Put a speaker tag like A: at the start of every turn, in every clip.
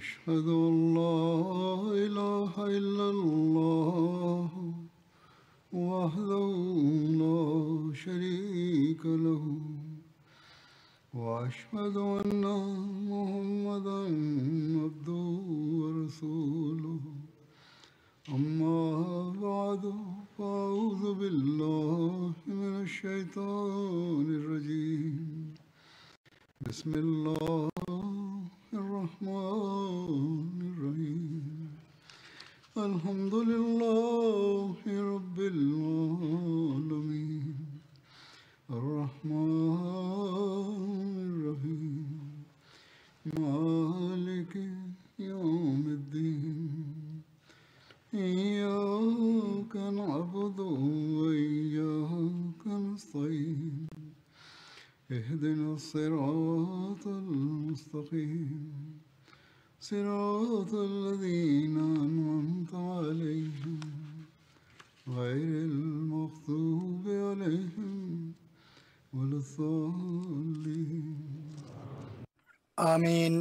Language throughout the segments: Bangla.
A: أشهد أن لا إله إلا الله وحده لا شريك له وأشهد أن محمدا عبده ورسوله أما بعد فأعوذ بالله من الشيطان الرجيم بسم الله الرحمن الرحيم الحمد لله رب العالمين الرحمن الرحيم مالك يوم الدين إياك نعبد وإياك نستعين اهدنا الصراط المستقيم صراط الذين أنعمت عليهم غير المغضوب عليهم ولا الضالين
B: আমিন।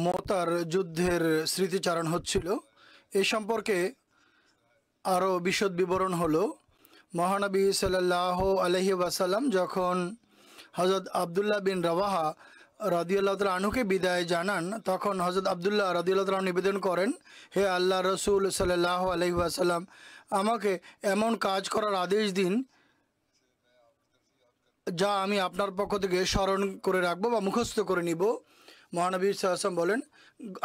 B: মোতার যুদ্ধের স্মৃতিচারণ হচ্ছিল। এ সম্পর্কে আরও বিশদ বিবরণ হলো, মহানবী সাল্লাল্লাহু আলাইহি ওয়াসাল্লাম যখন হযরত আবদুল্লাহ বিন রাওয়াহা রাদিয়াল্লাহু তাআলা আনহুকে বিদায় জানান, তখন হযরত আবদুল্লাহ রাদিয়াল্লাহু তাআলা নিবেদন করেন, হে আল্লাহ রসুল সাল্লাল্লাহু আলাইহি ওয়াসাল্লাম, আমাকে এমন কাজ করার আদেশ দিন যা আমি আপনার পক্ষ থেকে স্মরণ করে রাখবো বা মুখস্থ করে নিব। মহানবী সাল্লাল্লাহু আলাইহি ওয়াসাল্লাম বলেন,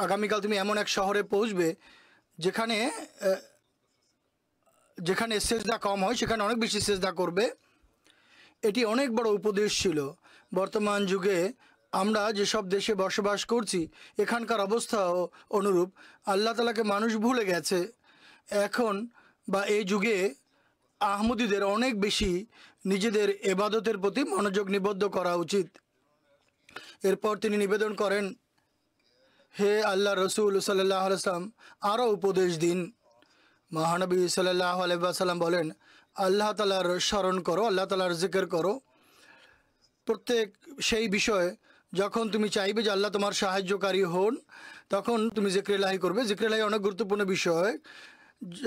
B: আগামীকাল তুমি এমন এক শহরে পৌঁছবে যেখানে যেখানে সেজদা কম হয়, সেখানে অনেক বেশি সেজদা করবে। এটি অনেক বড় উপদেশ ছিল। বর্তমান যুগে আমরা যেসব দেশে বসবাস করছি, এখানকার অবস্থাও অনুরূপ। আল্লাহ তাআলাকে মানুষ ভুলে গেছে। এখন বা এই যুগে আহমদীদের অনেক বেশি নিজেদের ইবাদতের প্রতি মনোযোগ নিবদ্ধ করা উচিত। এরপর তিনি নিবেদন করেন, হে আল্লাহ রসুল সাল্লাল্লাহু আলাইহি ওয়াসাল্লাম, আরও উপদেশ দিন। মহানবী সাল্লাল্লাহু আলাইহি ওয়াসাল্লাম বলেন, আল্লাহ তাআলার স্মরণ করো, আল্লাহ তাআলার জিকির করো। প্রত্যেক সেই বিষয়ে যখন তুমি চাইবে যে আল্লাহ তোমার সাহায্যকারী হন, তখন তুমি জিকির ইলাহি করবে। জিকির ইলাহি অনেক গুরুত্বপূর্ণ বিষয়।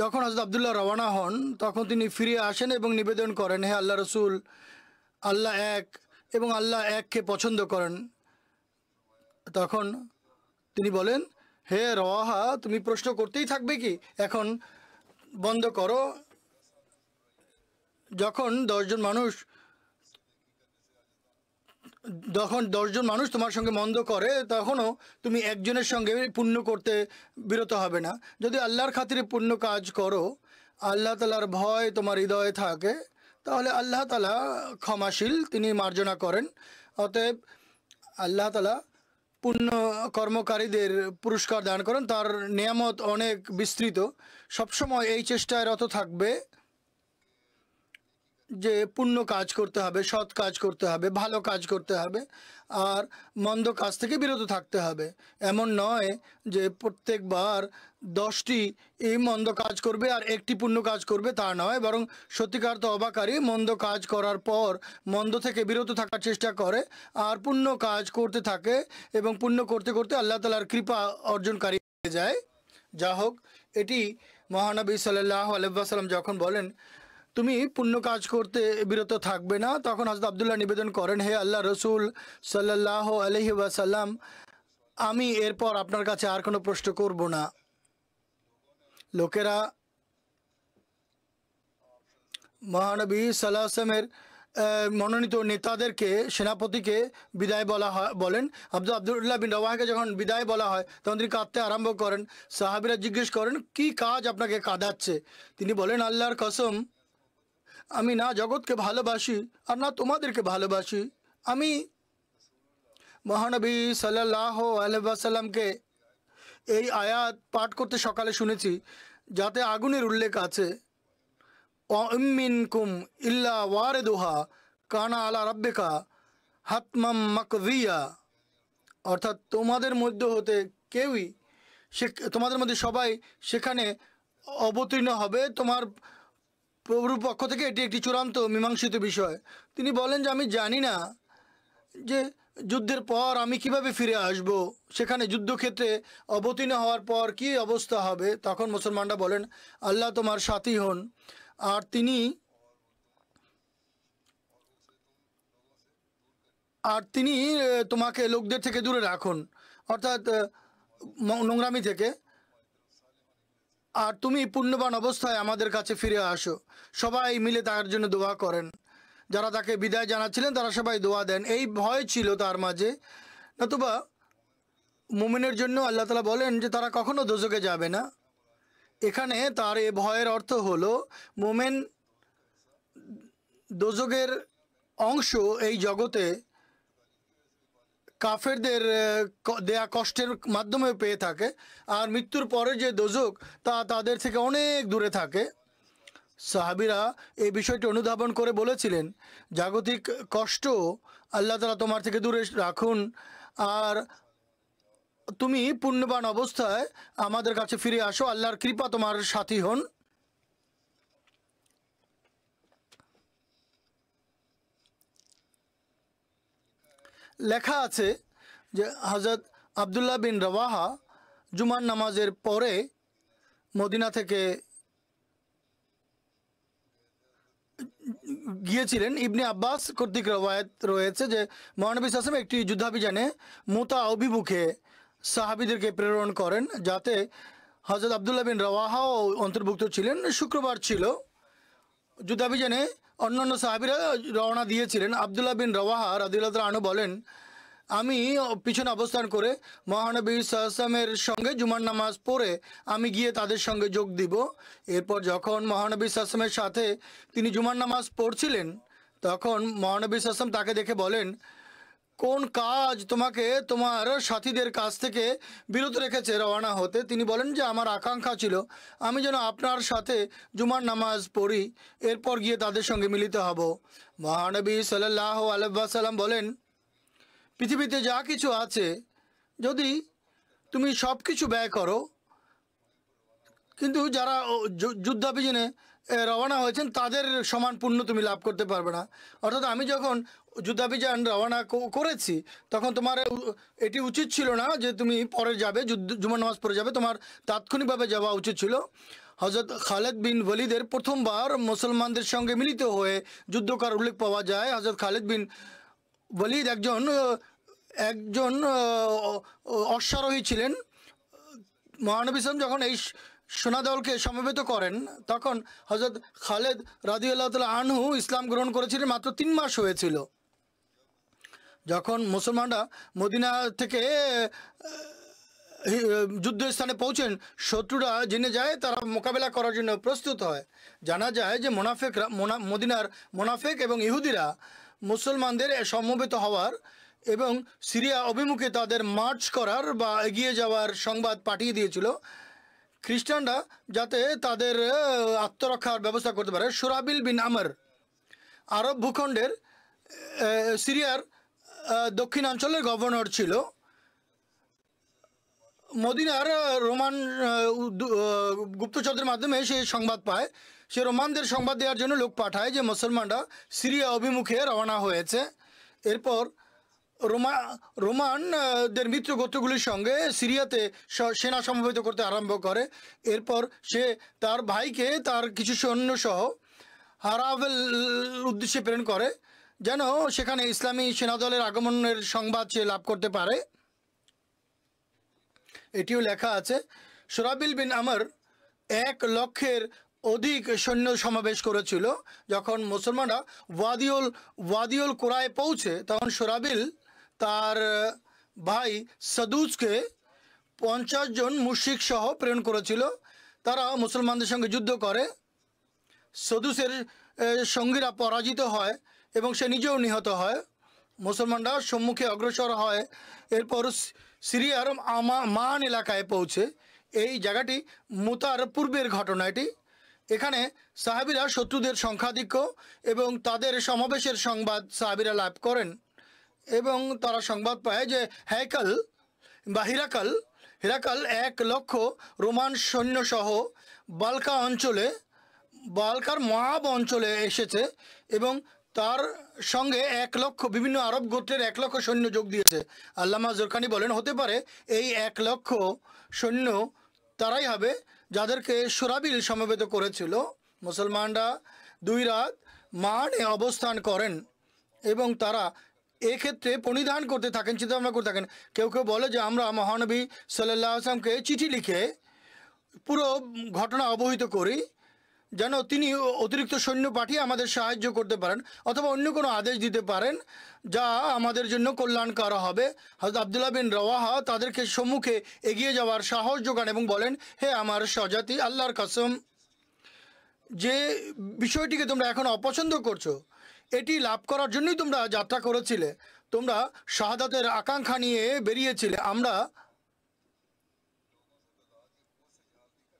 B: যখন হযরত আবদুল্লাহ রওয়ানা হন, তখন তিনি ফিরে আসেন এবং নিবেদন করেন, হে আল্লাহ রসুল, আল্লাহ এক এবং আল্লাহ এককে পছন্দ করেন। তখন তিনি বলেন, হে রওয়াহা, তুমি প্রশ্ন করতেই থাকবে কি? এখন বন্ধ করো। যখন দশজন মানুষ তোমার সঙ্গে মন্দ করে, তখনও তুমি একজনের সঙ্গে পুণ্য করতে বিরত হবে না। যদি আল্লাহর খাতিরে পুণ্য কাজ করো, আল্লাহ তাআলার ভয় তোমার হৃদয়ে থাকে, তাহলে আল্লাহ তাআলা ক্ষমাশীল, তিনি মার্জনা করেন। অতএব আল্লাহ তাআলা পুণ্য কর্মকারীদের পুরস্কার দান করেন। তার নিয়ামত অনেক বিস্তৃত। সবসময় এই চেষ্টায় রত থাকবে যে পুণ্য কাজ করতে হবে, সৎ কাজ করতে হবে, ভালো কাজ করতে হবে, আর মন্দ কাজ থেকে বিরত থাকতে হবে। এমন নয় যে প্রত্যেকবার 10টি এই মন্দ কাজ করবে আর একটি পুণ্য কাজ করবে, তা নয়। বরং সত্যিকার তওবাকারী মন্দ কাজ করার পর মন্দ থেকে বিরত থাকার চেষ্টা করে আর পুণ্য কাজ করতে থাকে, এবং পুণ্য করতে করতে আল্লাহ তাআলার কৃপা অর্জনকারী হয়ে যায়। যা হোক, এটি মহানবী সাল্লাল্লাহু আলাইহি ওয়াসাল্লাম যখন বলেন তুমি পুণ্য কাজ করতে বিরত থাকবে না, তখন হযরত আবদুল্লাহ নিবেদন করেন, হে আল্লাহ রসুল সাল্লাল্লাহু আলাইহি ওয়াসাল্লাম, আমি এরপর আপনার কাছে আর কোনো প্রশ্ন করব না। লোকেরা মহানবী সাল্লাল্লাহু আলাইহি ওয়াসাল্লামের মনোনীত নেতাদেরকে, সেনাপতিকে বিদায় বলেন। আবদুল্লাহ বিন রাওয়াহাকে যখন বিদায় বলা হয়, তখন তিনি কাঁদতে আরম্ভ করেন। সাহাবীরা জিজ্ঞেস করেন, কি কাজ আপনাকে কাঁদাচ্ছে? তিনি বলেন, আল্লাহর কসম, আমি না জগৎকে ভালোবাসি আর না তোমাদেরকে ভালোবাসি। আমি মহানবী সাল্লাল্লাহু আলাইহি ওয়াসাল্লামকে এই আয়াত পাঠ করতে সকালে শুনেছি, যাতে আগুনের উল্লেখ আছে, মিনকুম ইল্লা ওয়ারিদুহা কানা আলা রাব্বিকা হাতমাম মাকদিয়া। অর্থাৎ তোমাদের মধ্য হতে কেউই, তোমাদের মধ্যে সবাই সেখানে অবতীর্ণ হবে। তোমার প্রভুর পক্ষ থেকে এটি একটি চূড়ান্ত মীমাংসিত বিষয়। তিনি বলেন যে আমি জানি না যে যুদ্ধের পর আমি কিভাবে ফিরে আসব, সেখানে যুদ্ধক্ষেত্রে অবতীর্ণ হওয়ার পর কি অবস্থা হবে। তখন মুসলমানরা বলেন, আল্লাহ তোমার সাথী হন, আর তিনি তোমাকে লোকদের থেকে দূরে রাখুন, অর্থাৎ নোংরামি থেকে, আর তুমি পুণ্যবান অবস্থায় আমাদের কাছে ফিরে আসো। সবাই মিলে তার জন্য দোয়া করেন। যারা তাকে বিদায় জানাচ্ছিলেন তারা সবাই দোয়া দেন। এই ভয় ছিল তার মাঝে, নতুবা মুমিনের জন্য আল্লাহ তাআলা বলেন যে তারা কখনো দোজখে যাবে না। এখানে তার এ ভয়ের অর্থ হলো মুমিন দোজখের অংশ এই জগতে কাফেরদের দেয়া কষ্টের মাধ্যমে পেয়ে থাকে, আর মৃত্যুর পরে যে দোজখ তা তাদের থেকে অনেক দূরে থাকে। সাহাবীরা এই বিষয়টি অনুধাবন করে বলেছিলেন, জাগতিক কষ্ট আল্লাহ তাআলা তোমার থেকে দূরে রাখুন, আর তুমি পুণ্যবান অবস্থায় আমাদের কাছে ফিরে আসো, আল্লাহর কৃপা তোমার সাথী হন। লেখা আছে যে হযরত আবদুল্লাহ বিন রওয়াহা জুমার নামাজের পরে মদিনা থেকে গিয়েছিলেন। ইবনে আব্বাস কর্তৃক রওয়ায়াত রয়েছে যে মহানবী সাল্লাল্লাহু আলাইহি ওয়াসাল্লাম একটি যুদ্ধাভিযানে মুতা অভিমুখে সাহাবীদেরকে প্রেরণ করেন, যাতে হযরত আবদুল্লাহ বিন রওয়াহাও অন্তর্ভুক্ত ছিলেন। শুক্রবার ছিল, যুদ্ধাভিযানে অন্যান্য সাহাবীরা রওনা দিয়েছিলেন। আবদুল্লাহ বিন রওয়াহা রাদিয়াল্লাহু তাআলা আনহু বলেন, আমি পিছনে অবস্থান করে মহানবী সাল্লাল্লাহু আলাইহি ওয়াসাল্লামের সঙ্গে জুমার নামাজ পড়ে আমি গিয়ে তাদের সঙ্গে যোগ দিব। এরপর যখন মহানবী সাল্লাল্লাহু আলাইহি ওয়াসাল্লামের সাথে তিনি জুমার নামাজ পড়ছিলেন, তখন মহানবী সাল্লাল্লাহু আলাইহি ওয়াসাল্লাম তাকে দেখে বলেন, কোন কাজ তোমাকে তোমার সাথীদের কাছ থেকে বিরত রেখেছে রওনা হতে? তিনি বলেন যে আমার আকাঙ্ক্ষা ছিল আমি যেন আপনার সাথে জুমার নামাজ পড়ি, এরপর গিয়ে তাদের সঙ্গে মিলিত হব। মহানবী সাল্লাল্লাহু আলাইহি ওয়াসাল্লাম বলেন, পৃথিবীতে যা কিছু আছে যদি তুমি সব কিছু ব্যয় করো, কিন্তু যারা যুদ্ধাভিযানে রওনা হয়েছেন তাদের সমান পুণ্য তুমি লাভ করতে পারবে না। অর্থাৎ আমি যখন যুদ্ধাভিযান রওনা করেছি তখন তোমার এটি উচিত ছিল না যে তুমি পরে যাবে, জুমার নামাজ পড়ে যাবে, তোমার তাৎক্ষণিকভাবে যাওয়া উচিত ছিল। হযরত খালিদ বিন ওয়ালিদের প্রথমবার মুসলমানদের সঙ্গে মিলিত হয়ে যুদ্ধ করার উল্লেখ পাওয়া যায়। হযরত খালিদ বিন ওয়ালিদ একজন অশ্বারোহী ছিলেন। মহানবী সাল্লাল্লাহু আলাইহি ওয়াসাল্লাম যখন এই সেনাদলকে সমবেত করেন, তখন হযরত খালিদ রাদিয়াল্লাহু তাআলা আনহু ইসলাম গ্রহণ করেছিলেন, মাত্র 3 মাস হয়েছিল। যখন মুসলমানরা মদিনা থেকে যুদ্ধস্থানে পৌঁছেন, শত্রুরা জেনে যায়, তারা মোকাবেলা করার জন্য প্রস্তুত হয়। জানা যায় যে মদিনার মোনাফেক এবং ইহুদিরা মুসলমানদের সমবেত হওয়ার এবং সিরিয়া অভিমুখে তাদের মার্চ করার বা এগিয়ে যাওয়ার সংবাদ পাঠিয়ে দিয়েছিল, খ্রিস্টানরা যাতে তাদের আত্মরক্ষার ব্যবস্থা করতে পারে। সুরাবিল বিন আমর আরব ভূখণ্ডের সিরিয়ার দক্ষিণাঞ্চলের গভর্নর ছিল। মদিনার রোমান গুপ্তচরদের মাধ্যমে সে সংবাদ পায়। সে রোমানদের সংবাদ দেওয়ার জন্য লোক পাঠায় যে মুসলমানরা সিরিয়া অভিমুখে রওনা হয়েছে। এরপর রোমানদের মিত্র গোত্রগুলির সঙ্গে সিরিয়াতে সেনা সমবেত করতে আরম্ভ করে। এরপর সে তার ভাইকে তার কিছু সৈন্য সহ হারাভেল উদ্দেশ্যে প্রেরণ করে, যেন সেখানে ইসলামী সেনাদলের আগমনের সংবাদ সে লাভ করতে পারে। এটিও লেখা আছে, সুরাবিল বিন আমর 1 লক্ষের অধিক সৈন্য সমাবেশ করেছিল। যখন মুসলমানরা ওয়াদিউল কুরায় পৌঁছে, তখন সুরাবিল তার ভাই সাদুসকে 50 জন মুশরিক সহ প্রেরণ করেছিল। তারা মুসলমানদের সঙ্গে যুদ্ধ করে। সদুসের সঙ্গীরা পরাজিত হয় এবং সে নিজেও নিহত হয়। মুসলমানরা সম্মুখে অগ্রসর হয়। এরপর সিরিয়ার মান এলাকায় পৌঁছে, এই জায়গাটি মুতার পূর্বের ঘটনা এটি। এখানে সাহাবীরা শত্রুদের সংখ্যাধিক্য এবং তাদের সমাবেশের সংবাদ সাহাবীরা লাভ করেন এবং তারা সংবাদ পায় যে হিরাকাল 1 লক্ষ রোমান সৈন্যসহ বালকার মহাব অঞ্চলে এসেছে এবং তার সঙ্গে 1,00,000 বিভিন্ন আরব গোত্রের 1,00,000 সৈন্য যোগ দিয়েছে। আল্লামা জোরকানি বলেন, হতে পারে এই 1,00,000 সৈন্য তারাই হবে যাদেরকে সুরাবিল সমবেত করেছিল। মুসলমানরা 2 রাত মাঠে অবস্থান করেন এবং তারা এক্ষেত্রে পরিধান করতে থাকেন, চিন্তাভাবনা করতে থাকেন। কেউ কেউ বলে যে আমরা মহানবী সাল্লাল্লাহু আলাইহি ওয়াসাল্লামকে চিঠি লিখে পুরো ঘটনা অবহিত করি যেন তিনি অতিরিক্ত সৈন্য পাঠিয়ে আমাদের সাহায্য করতে পারেন অথবা অন্য কোনো আদেশ দিতে পারেন যা আমাদের জন্য কল্যাণকর হবে। হযরত আব্দুল্লাহ বিন রওয়াহা তাদেরকে সম্মুখে এগিয়ে যাওয়ার সাহস যোগান এবং বলেন, হে আমার স্বজাতি, আল্লাহর কসম, যে বিষয়টিকে তোমরা এখন অপছন্দ করছো এটি লাভ করার জন্যই তোমরা যাত্রা করেছিলে, তোমরা শাহাদাতের আকাঙ্ক্ষা নিয়ে বেরিয়েছিলে। আমরা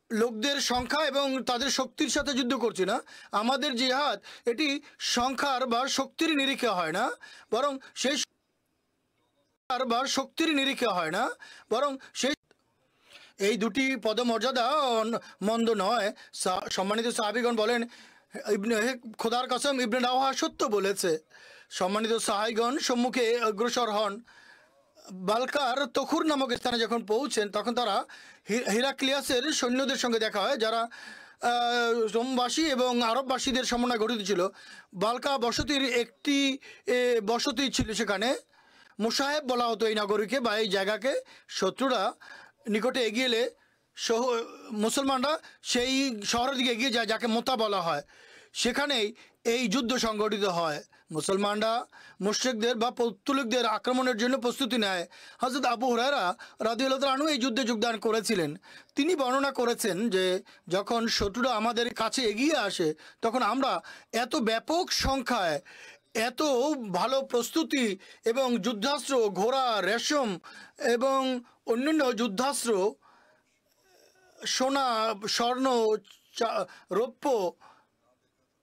B: লোকদের সংখ্যা এবং তাদের শক্তির সাথে যুদ্ধ করছি না। আমাদের জিহাদ এটি সংখ্যার বা শক্তির নিরিখে হয় না, বরং সেই শক্তির নিরিখে হয় না, বরং সেই এই দুটি পদমর্যাদা মন্দ নয়। সম্মানিত সাহাবীগণ বলেন, ইবনে খোদার কসম, ইবনে রাওয়াহা সত্য বলেছে। সম্মানিত সাহাবীগণ সম্মুখে অগ্রসর হন। বালকার তখুর নামক স্থানে যখন পৌঁছেন তখন তারা হিরাক্লিয়াসের সৈন্যদের সঙ্গে দেখা হয়, যারা রোমবাসী এবং আরববাসীদের সমন্বয়ে গঠিত ছিল। বালকা বসতির একটি বসতি ছিল সেখানে। মুসাহেব বলা হতো এই নগরীকে বা এই জায়গাকে। শত্রুরা নিকটে এগিয়ে এলে মুসলমানরা সেই শহরের দিকে এগিয়ে যায় যাকে মোতা বলা হয়। সেখানেই এই যুদ্ধ সংগঠিত হয়। মুসলমানরা মুশরিকদের বা পৌত্তলিকদের আক্রমণের জন্য প্রস্তুতি নেয়। হযরত আবু হুরায়রা রাদিয়াল্লাহু তাআলা আনহু এই যুদ্ধে যোগদান করেছিলেন। তিনি বর্ণনা করেছেন যে যখন শত্রুরা আমাদের কাছে এগিয়ে আসে তখন আমরা এত ব্যাপক সংখ্যায়, এত ভালো প্রস্তুতি এবং যুদ্ধাস্ত্র, ঘোড়া, রেশম এবং অন্যান্য যুদ্ধাস্ত্র, সোনা, স্বর্ণ, রৌপ্য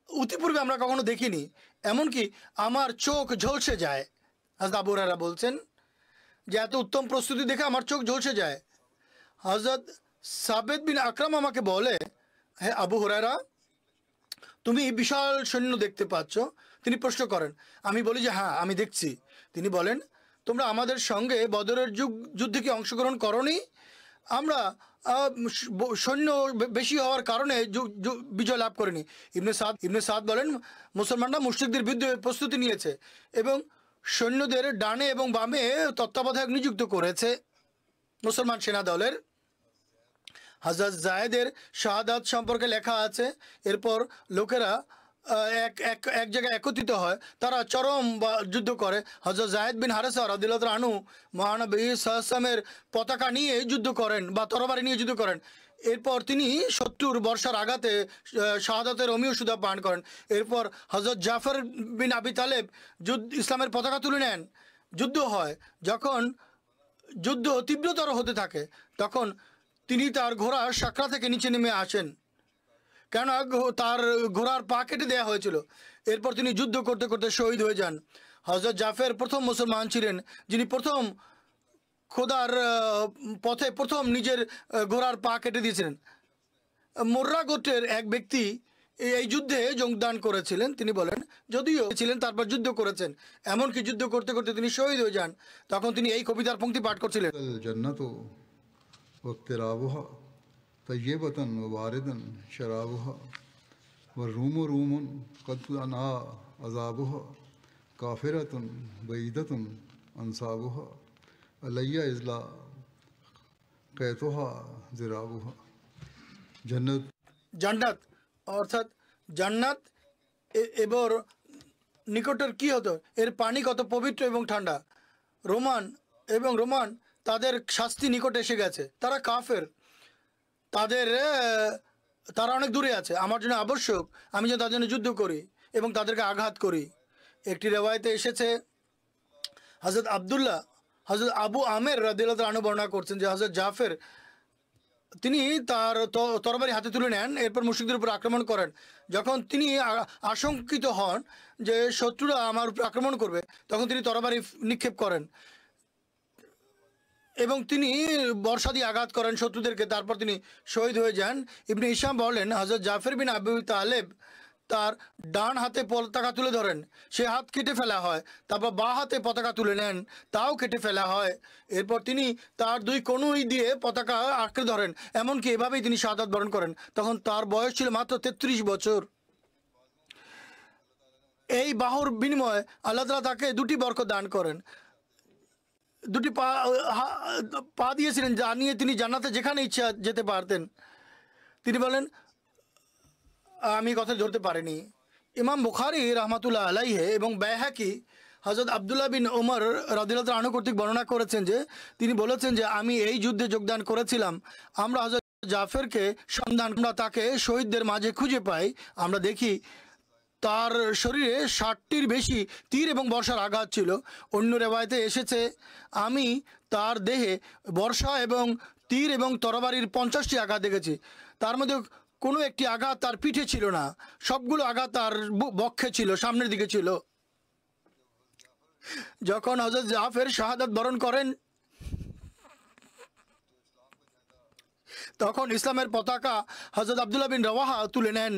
B: ইতিপূর্বে আমরা কখনো দেখিনি। এমনকি আমার চোখ ঝলসে যায়। হযরত আবু হুরায়রা বলছেন যে এত উত্তম প্রস্তুতি দেখে আমার চোখ ঝলসে যায়। হযরত সাবেদ বিন আকরাম আমাকে বলে, হে আবু হুরায়রা, তুমি বিশাল সৈন্য দেখতে পাচ্ছ? তিনি প্রশ্ন করেন। আমি বলি যে হ্যাঁ, আমি দেখছি। তিনি বলেন, তোমরা আমাদের সঙ্গে বদরের যুদ্ধে কি অংশগ্রহণ করনি? আমরা সৈন্য বেশি হওয়ার কারণে বিজয় লাভ করেনি। ইবনে সাদ বলেন, মুসলমানরা মুশরিকদের বিরুদ্ধে প্রস্তুতি নিয়েছে এবং সৈন্যদের ডানে এবং বামে তত্ত্বাবধায়ক নিযুক্ত করেছে মুসলমান সেনা দলের। হযরত জায়েদের শাহাদাত সম্পর্কে লেখা আছে। এরপর লোকেরা এক জায়গায় একত্রিত হয়, তারা চরম যুদ্ধ করে। হযরত জায়েদ বিন হারেসা রাদিয়াল্লাহু তাআলা আনহু মহানবী সাল্লাল্লাহু আলাইহি ওয়াসাল্লামের পতাকা নিয়ে যুদ্ধ করেন বা তরবারি নিয়ে যুদ্ধ করেন। এরপর তিনি শত্রুর বর্ষার আঘাতে শাহাদাতের অমীয় সুধা পান করেন। এরপর হযরত জাফর বিন আবি তালেব ইসলামের পতাকা তুলে নেন। যুদ্ধ হয়। যখন যুদ্ধ তীব্রতর হতে থাকে তখন তিনি তার ঘোড়ার সাকরা থেকে নিচে নেমে আসেন, কেন তার ঘোড়ার পা কেটে দেওয়া হয়েছিল। এরপর তিনি যুদ্ধ করতে করতে শহীদ হয়ে যান। হযরত জাফর প্রথম মুসলমান ছিলেন যিনি প্রথম খোদার পথে প্রথম নিজের ঘোড়ার পা কেটে দিয়েছিলেন। মুর্রা গোত্রের এক ব্যক্তি এই যুদ্ধে যোগদান করেছিলেন। তিনি বলেন, যদিও ছিলেন তারপর যুদ্ধ করেছেন, এমনকি যুদ্ধ করতে করতে তিনি শহীদ হয়ে যান। তখন তিনি এই কবিতার পংক্তি পাঠ করছিলেন।
A: জান্নাতু ওয়াক্তিরাবুহা তাইয়্যিবাতান ওয়া বারিদান শারাবুহা ওয়া রুমু রুমুন কদ আনা আযাবুহা কাফিরাতুন বাইদাতুন আনসাবুহা আলাইয়া ইজলা কায়তুহা জিরাবুহা।
B: জান্নাত অর্থাৎ জান্নাত এবার নিকটের কি হতো, এর পানি কত পবিত্র এবং ঠান্ডা। রোমান তাদের শাস্তি নিকটে এসে গেছে। তারা কাফের, তারা অনেক দূরে আছে। আমার জন্য আবশ্যক আমি যেন তাদের জন্য যুদ্ধ করি এবং তাদেরকে আঘাত করি। একটি রেওয়ায়তে এসেছে, হযরত আবু আমের রাদিয়াল্লাহু তাআলা আনহু বর্ণনা করছেন যে হযরত জাফর তিনি তার তরবারি হাতে তুলে নেন, এরপর মুশরিকদের উপর আক্রমণ করেন। যখন তিনি আশঙ্কিত হন যে শত্রুরা আমার উপর আক্রমণ করবে তখন তিনি তরবারি নিক্ষেপ করেন এবং তিনি বর্ষা দিয়ে আঘাত করেন শত্রুদেরকে। তারপর তিনি শহীদ হয়ে যান। ইবনে হিশাম বলেন, হযরত জাফর বিন আবু তালেব তার ডান হাতে পতাকা তুলে ধরেন, সে হাত কেটে ফেলা হয়। তারপর বাঁ হাতে পতাকা তুলে নেন, তাও কেটে ফেলা হয়। এরপর তিনি তার দুই কনুই দিয়ে পতাকা আঁকড়ে ধরেন। এমনকি এভাবেই তিনি শাহাদাত বরণ করেন। তখন তার বয়স ছিল মাত্র 33 বছর। এই বাহুর বিনিময়ে আল্লাহ তাআলা তাকে দুটি বরকত দান করেন। দুটি পা দিয়েছিলেন, যা নিয়ে তিনি জান্নাতে যেখানে ইচ্ছা যেতে পারতেন। তিনি বলেন, আমি কথা ধরতে পারিনি। ইমাম বুখারী রহমাতুল্লাহ আলাইহি এবং বাইহাকি হযরত আব্দুল্লাহ বিন ওমর রাদিয়াল্লাহু আনহু কর্তৃক বর্ণনা করেছেন যে তিনি বলেছেন যে আমি এই যুদ্ধে যোগদান করেছিলাম। আমরা হযরত জাফরকে সন্ধান, আমরা তাকে শহীদদের মাঝে খুঁজে পাই। আমরা দেখি তার শরীরে 60টির বেশি তীর এবং বর্ষার আঘাত ছিল। অন্য রেওয়ায়েতে এসেছে আমি তার দেহে বর্ষা এবং তীর এবং তরবারির 50টি আঘাত দেখেছি। তার মধ্যে কোনো একটি আঘাত তার পিঠে ছিল না, সবগুলো আঘাত তার বক্ষে ছিল, সামনের দিকে ছিল। যখন হযরত জাফর শাহাদাত বরণ করেন তখন ইসলামের পতাকা হযরত আব্দুল্লাহ বিন রওয়াহা তুলে নেন।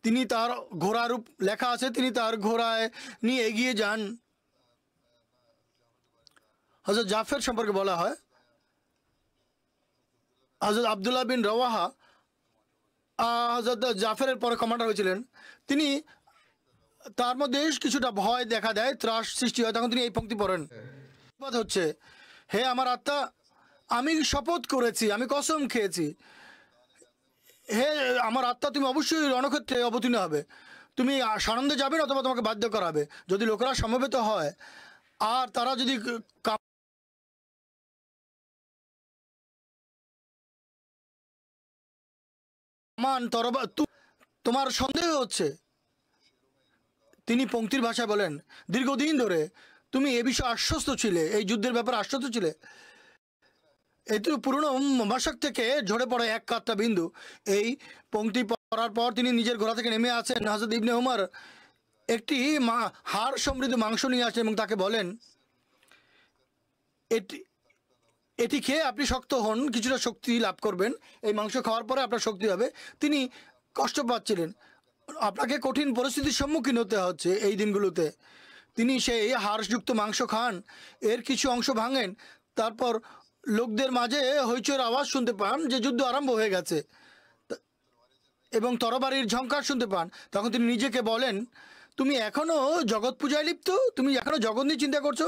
B: তিনি তার ঘোড়ার লেখা আছে, তিনি তার ঘোড়ায় নিয়ে এগিয়ে যান। হযরত জাফর সম্পর্কে বলা হয় হযরত আব্দুল্লাহ বিন রওয়াহা হযরত জাফরের পরে কমান্ডার হয়েছিলেন। তিনি তার মধ্যে কিছুটা ভয় দেখা দেয়, ত্রাস সৃষ্টি হয়। তখন তিনি এই পংক্তি পড়েন, হচ্ছে হে আমার আত্মা, আমি শপথ করেছি, আমি কসম খেয়েছি, হে আমার আত্মা, তুমি অবশ্যই রণক্ষেত্রে অবতীর্ণ হবে। তুমি সানন্দে যাবে না, অথবা তোমাকে বাধ্য করাবে। যদি লোকেরা সমবেত হয় আর তারা যদি তোমার সন্দেহ হচ্ছে, তিনি পংক্তির ভাষায় বলেন, দীর্ঘদিন ধরে তুমি এ বিষয়ে আশ্বস্ত ছিলে, এই যুদ্ধের ব্যাপারে আশ্বস্ত ছিলে। এটি পুরনো মশক থেকে ঝরে পড়ে এক কাট্টা বিন্দু। এই পংক্তি পড়ার পর তিনি নিজের ঘোড়া থেকে নেমে আসেন। হযরত ইবনে উমর একটি হাড় সমৃদ্ধ মাংস নিয়ে আসেন এবং তাকে বলেন, এটি খেয়ে আপনি শক্ত হন, কিছুটা শক্তি লাভ করবেন, এই মাংস খাওয়ার পরে আপনার শক্তি হবে। তিনি কষ্ট পাচ্ছিলেন, আপনাকে কঠিন পরিস্থিতির সম্মুখীন হতে হচ্ছে এই দিনগুলোতে। তিনি সেই হাড়যুক্ত মাংস খান, এর কিছু অংশ ভাঙেন, তারপর লোকদের মাঝে হইচইয়ের আওয়াজ শুনতে পান যে যুদ্ধ আরম্ভ হয়ে গেছে এবং তরবারির ঝংকার শুনতে পান। তখন তিনি নিজেকে বলেন, তুমি এখনও জগৎ পূজায় লিপ্ত, তুমি এখনও জগৎ নিয়ে চিন্তা করছো।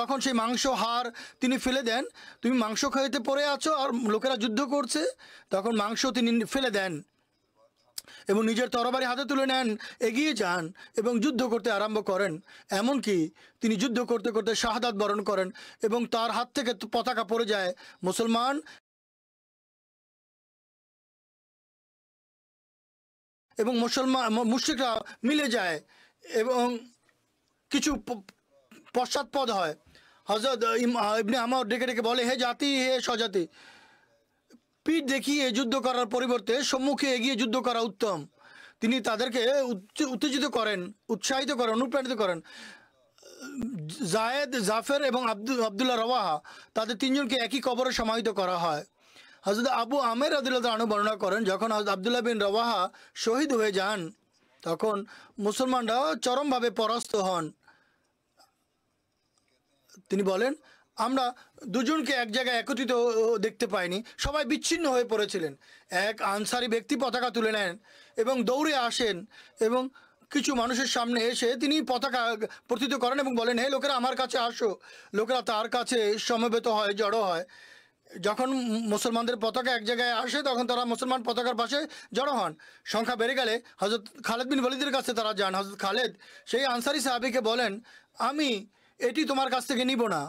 B: তখন সেই মাংস হাড় তিনি ফেলে দেন। তুমি মাংস খাইতে পড়ে আছো আর লোকেরা যুদ্ধ করছে। তখন মাংস তিনি ফেলে দেন এবং নিজের তরবারি হাতে তুলে নেন, এগিয়ে যান এবং যুদ্ধ করতে আরম্ভ করেন। এমনকি তিনি যুদ্ধ করতে করতে শাহাদাত বরণ করেন এবং তার হাত থেকে পতাকা পড়ে যায়। মুসলমান এবং মুশরিকরা মিলে যায় এবং কিছু পশ্চাৎপদ হয়। হযরত ইবনে আমর ডেকে ডেকে বলে, হে জাতি, হে স্বজাতি, পিঠ দেখিয়ে যুদ্ধ করার পরিবর্তে সম্মুখে এগিয়ে যুদ্ধ করা উত্তম। তিনি তাদেরকে উত্তেজিত করেন, উৎসাহিত করেন, অনুপ্রাণিত করেন। জায়েদ, জাফর এবং আব্দুল্লাহ রওয়াহা, তাদের তিনজনকে একই কবরে সমাহিত করা হয়। হযরত আবু আমের রাদিয়াল্লাহু আনহু বর্ণনা করেন, যখন হযরত আব্দুল্লাহ বিন রওয়াহা শহীদ হয়ে যান তখন মুসলমানরা চরমভাবে পরাস্ত হন। তিনি বলেন, আমরা দুজনকে এক জায়গায় একত্রিত দেখতে পাইনি, সবাই বিচ্ছিন্ন হয়ে পড়েছিলেন। এক আনসারি ব্যক্তি পতাকা তুলে নেন এবং দৌড়ে আসেন এবং কিছু মানুষের সামনে এসে তিনি পতাকা প্রথিত করেন এবং বলেন, হে লোকেরা আমার কাছে আসো। লোকেরা তার কাছে সমবেত হয়, জড়ো হয়। যখন মুসলমানদের পতাকা এক জায়গায় আসে তখন তারা মুসলমান পতাকার পাশে জড়ো হন। সংখ্যা বেড়ে গেলে হযরত খালেদ বিন ওয়ালিদের কাছে তারা যান। হযরত খালেদ সেই আনসারি সাহাবীকে বলেন, আমি এটি তোমার কাছ থেকে নিব না,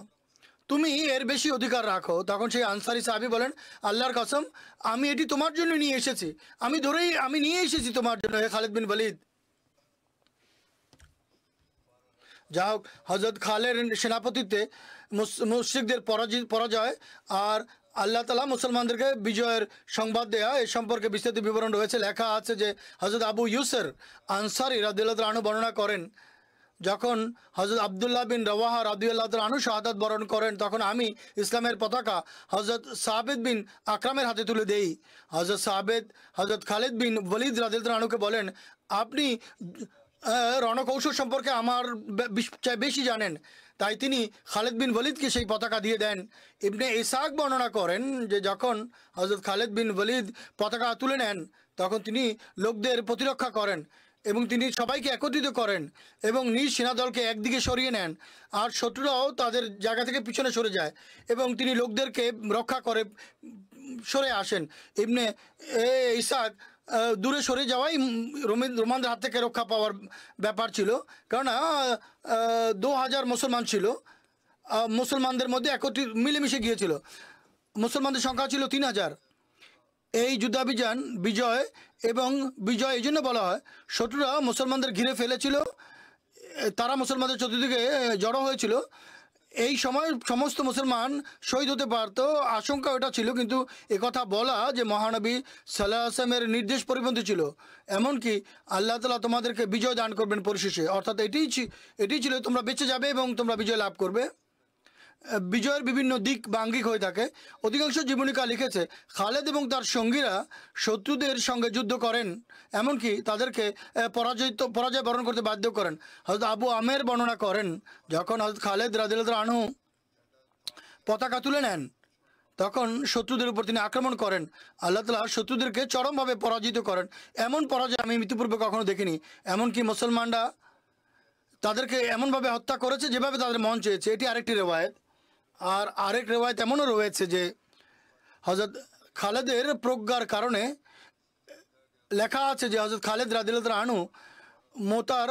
B: তুমি এর বেশি অধিকার রাখো। তখন সেই আনসারি সাহাবী বলেন, আল্লাহর কসম, আমি এটি তোমার জন্য নিয়ে এসেছি, আমি নিয়ে এসেছি তোমার জন্য, হে খালেদ বিন ওয়ালিদ। যা হোক, হযরত খালের সেনাপতিত্বে মুশরিকদের পরাজয় আর আল্লাহ তাআলা মুসলমানদেরকে বিজয়ের সংবাদ দেয়া, এ সম্পর্কে বিস্তারিত বিবরণ রয়েছে। লেখা আছে যে হযরত আবু ইউসর আনসারী রাদিয়াল্লাহু আনহু বর্ণনা করেন, যখন হজরত আবদুল্লাহ বিন রওয়াহা রাদিয়াল্লাহু তাআলা আনহু শাহাদাত বরণ করেন, তখন আমি ইসলামের পতাকা হজরত সাবিত বিন আকরামের হাতে তুলে দেই। হজরত সাবিত হজরত খালিদ বিন ওয়ালিদ রাদিয়াল্লাহু তাআলা আনহুকে বলেন, আপনি রণকৌশল সম্পর্কে আমার বেশি জানেন, তাই তিনি খালিদ বিন ওয়ালিদকে সেই পতাকা দিয়ে দেন। ইবনে ইসহাক বর্ণনা করেন যে যখন হজরত খালিদ বিন ওয়ালিদ পতাকা তুলে নেন, তখন তিনি লোকদের প্রতিরক্ষা করেন এবং তিনি সবাইকে একত্রিত করেন এবং নিজ সেনাদলকে একদিকে সরিয়ে নেন, আর শত্রুরাও তাদের জায়গা থেকে পিছনে সরে যায় এবং তিনি লোকদেরকে রক্ষা করে সরে আসেন। ইবনে ইসহাক দূরে সরে যাওয়াই রোমানদের হাত থেকে রক্ষা পাওয়ার ব্যাপার ছিল, কারণ 2000 মুসলমান ছিল, মুসলমানদের মধ্যে একত্রিত মিলেমিশে গিয়েছিল। মুসলমানদের সংখ্যা ছিল 3000। এই যুদ্ধাভিযান বিজয়, এবং বিজয় এই জন্য বলা হয় শত্রুরা মুসলমানদের ঘিরে ফেলেছিল, তারা মুসলমানদের চতুর্দিকে জড়ো হয়েছিল। এই সময় সমস্ত মুসলমান শহীদ হতে পারত, আশঙ্কা ওটা ছিল, কিন্তু একথা বলা যে মহানবী সাল্লাল্লাহু আলাইহি ওয়াসাল্লামের নির্দেশ পরিপন্থী ছিল। এমনকি আল্লাহ তাআলা তোমাদেরকে বিজয় দান করবেন পরিশেষে, অর্থাৎ এটি ছিল তোমরা বেঁচে যাবে এবং তোমরা বিজয় লাভ করবে। বিজয়ের বিভিন্ন দিক বা আঙ্গিক হয়ে থাকে। অধিকাংশ জীবনীকা লিখেছে খালেদ এবং তার সঙ্গীরা শত্রুদের সঙ্গে যুদ্ধ করেন, এমনকি তাদেরকে পরাজয় বরণ করতে বাধ্য করেন। হযরত আবু আমের বর্ণনা করেন, যখন হযরত খালেদ রাদিয়াল্লাহু আনহু পতাকা তুলে নেন, তখন শত্রুদের উপর তিনি আক্রমণ করেন। আল্লাহ তাআলা শত্রুদেরকে চরমভাবে পরাজিত করেন। এমন পরাজয় আমি ইতিপূর্বে কখনো দেখিনি। এমনকি মুসলমানরা তাদেরকে এমনভাবে হত্যা করেছে যেভাবে তাদের মন চেয়েছে। এটি আরেকটি রেওয়ায়েত। আর আরেক রেওয়ায়েত এমনও রয়েছে যে হযরত খালেদের প্রজ্ঞার কারণে লেখা আছে যে হযরত খালেদ রাদিয়াল্লাহু তাআলা আনহু মোতার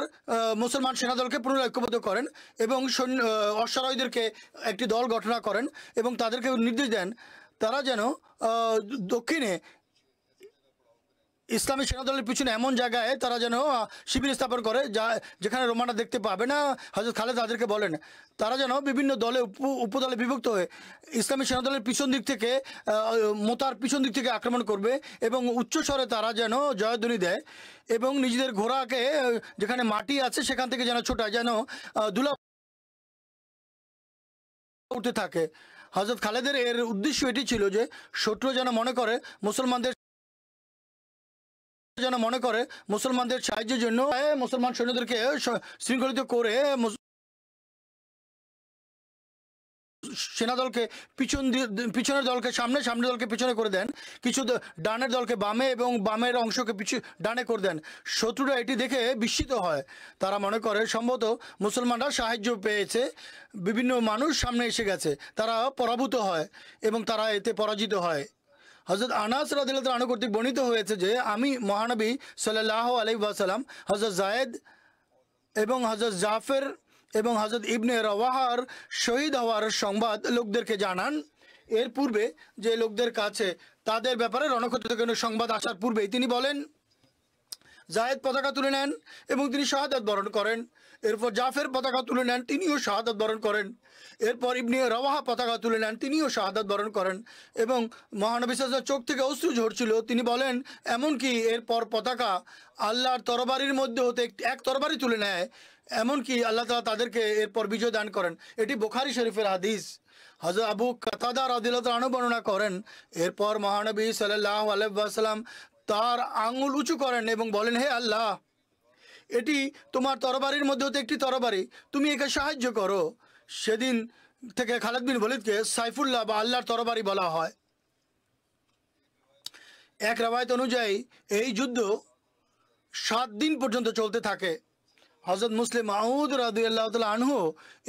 B: মুসলমান সেনাদলকে পুনরায় ঐক্যবদ্ধ করেন এবং অশ্বারোহীদেরকে একটি দল গঠন করেন এবং তাদেরকে নির্দেশ দেন তারা যেন দক্ষিণে ইসলামী সেনাদলের পিছনে এমন জায়গায় তারা যেন শিবির স্থাপন করে যেখানে রোমানরা দেখতে পাবে না। হযরত খালেদ তাদেরকে বলেন তারা যেন বিভিন্ন দলে উপদলে বিভক্ত হয়ে ইসলামী সেনাদলের পিছন দিক থেকে মোতার পিছন দিক থেকে আক্রমণ করবে এবং উচ্চস্বরে তারা যেন জয়ধ্বনি দেয় এবং নিজেদের ঘোড়াকে যেখানে মাটি আছে সেখান থেকে যেন ছোটায়, যেন ধুলা উঠতে থাকে। হযরত খালেদের এর উদ্দেশ্য এটি ছিল যে শত্রু যেন মনে করে মুসলমানদের সাহায্যের জন্য মুসলমান সৈন্যদেরকে শৃঙ্খলিত করে সেনাদলকে পিছনের দলকে সামনের দলকে পিছনে করে দেন, কিছু ডানের দলকে বামে এবং বামের অংশকে ডানে করে দেন। শত্রুরা এটি দেখে বিস্মিত হয়, তারা মনে করে সম্ভবত মুসলমানরা সাহায্য পেয়েছে, বিভিন্ন মানুষ সামনে এসে গেছে, তারা পরাভূত হয় এবং তারা এতে পরাজিত হয়। হযরত আনাস রাদিয়াল্লাহু তাআলা আনহু কর্তৃক বর্ণিত হয়েছে যে আমি মহানবী সাল্লাল্লাহু আলাইহি ওয়াসাল্লাম, হযরত যায়েদ এবং হযরত জাফর এবং হযরত ইবনে রওয়াহার শহীদ হওয়ার সংবাদ লোকদেরকে জানান। এর পূর্বে যে লোকদের কাছে তাদের ব্যাপারে রণক্ষেত্র থেকে সংবাদ আসার পূর্বেই তিনি বলেন জায়েদ পতাকা তুলে নেন এবং তিনি শাহাদাত বরণ করেন। এরপর জাফর পতাকা তুলে নেন, তিনিও শাহাদাত বরণ করেন। এরপর ইবনে রওয়াহা পতাকা তুলে নেন, তিনিও শাহাদাত বরণ করেন এবং মহানবী সাল্লাল্লাহু আলাইহি ওয়াসাল্লাম চোখ থেকে অশ্রু ঝরছিল। তিনি বলেন এমনকি এরপর পতাকা আল্লাহর তরবারির মধ্যে হতে এক তরবারি তুলে নেয়, এমনকি আল্লাহ তাআলা তাদেরকে এরপর বিজয় দান করেন। এটি বুখারী শরীফের হাদিস। হযরত আবু কাতাদা রাদিয়াল্লাহু তাআলা আনহু বর্ণনা করেন এরপর মহানবী সাল্লাল্লাহু আলাইহি ওয়াসাল্লাম তার আঙ্গুল উঁচু করেন এবং বলেন, হে আল্লাহ, এটি তোমার তরবারির মধ্যে হতে একটি তরবারি, তুমি একে সাহায্য করো। সেদিন থেকে খালিদ বিন ওয়ালিদকে সাইফুল্লাহ বা আল্লাহর তরবারি বলা হয়। এক রওয়ায়াত অনুযায়ী এই যুদ্ধ 7 দিন পর্যন্ত চলতে থাকে। হযরত মুসলিম মাউদ রাদিয়াল্লাহু তাআলা আনহু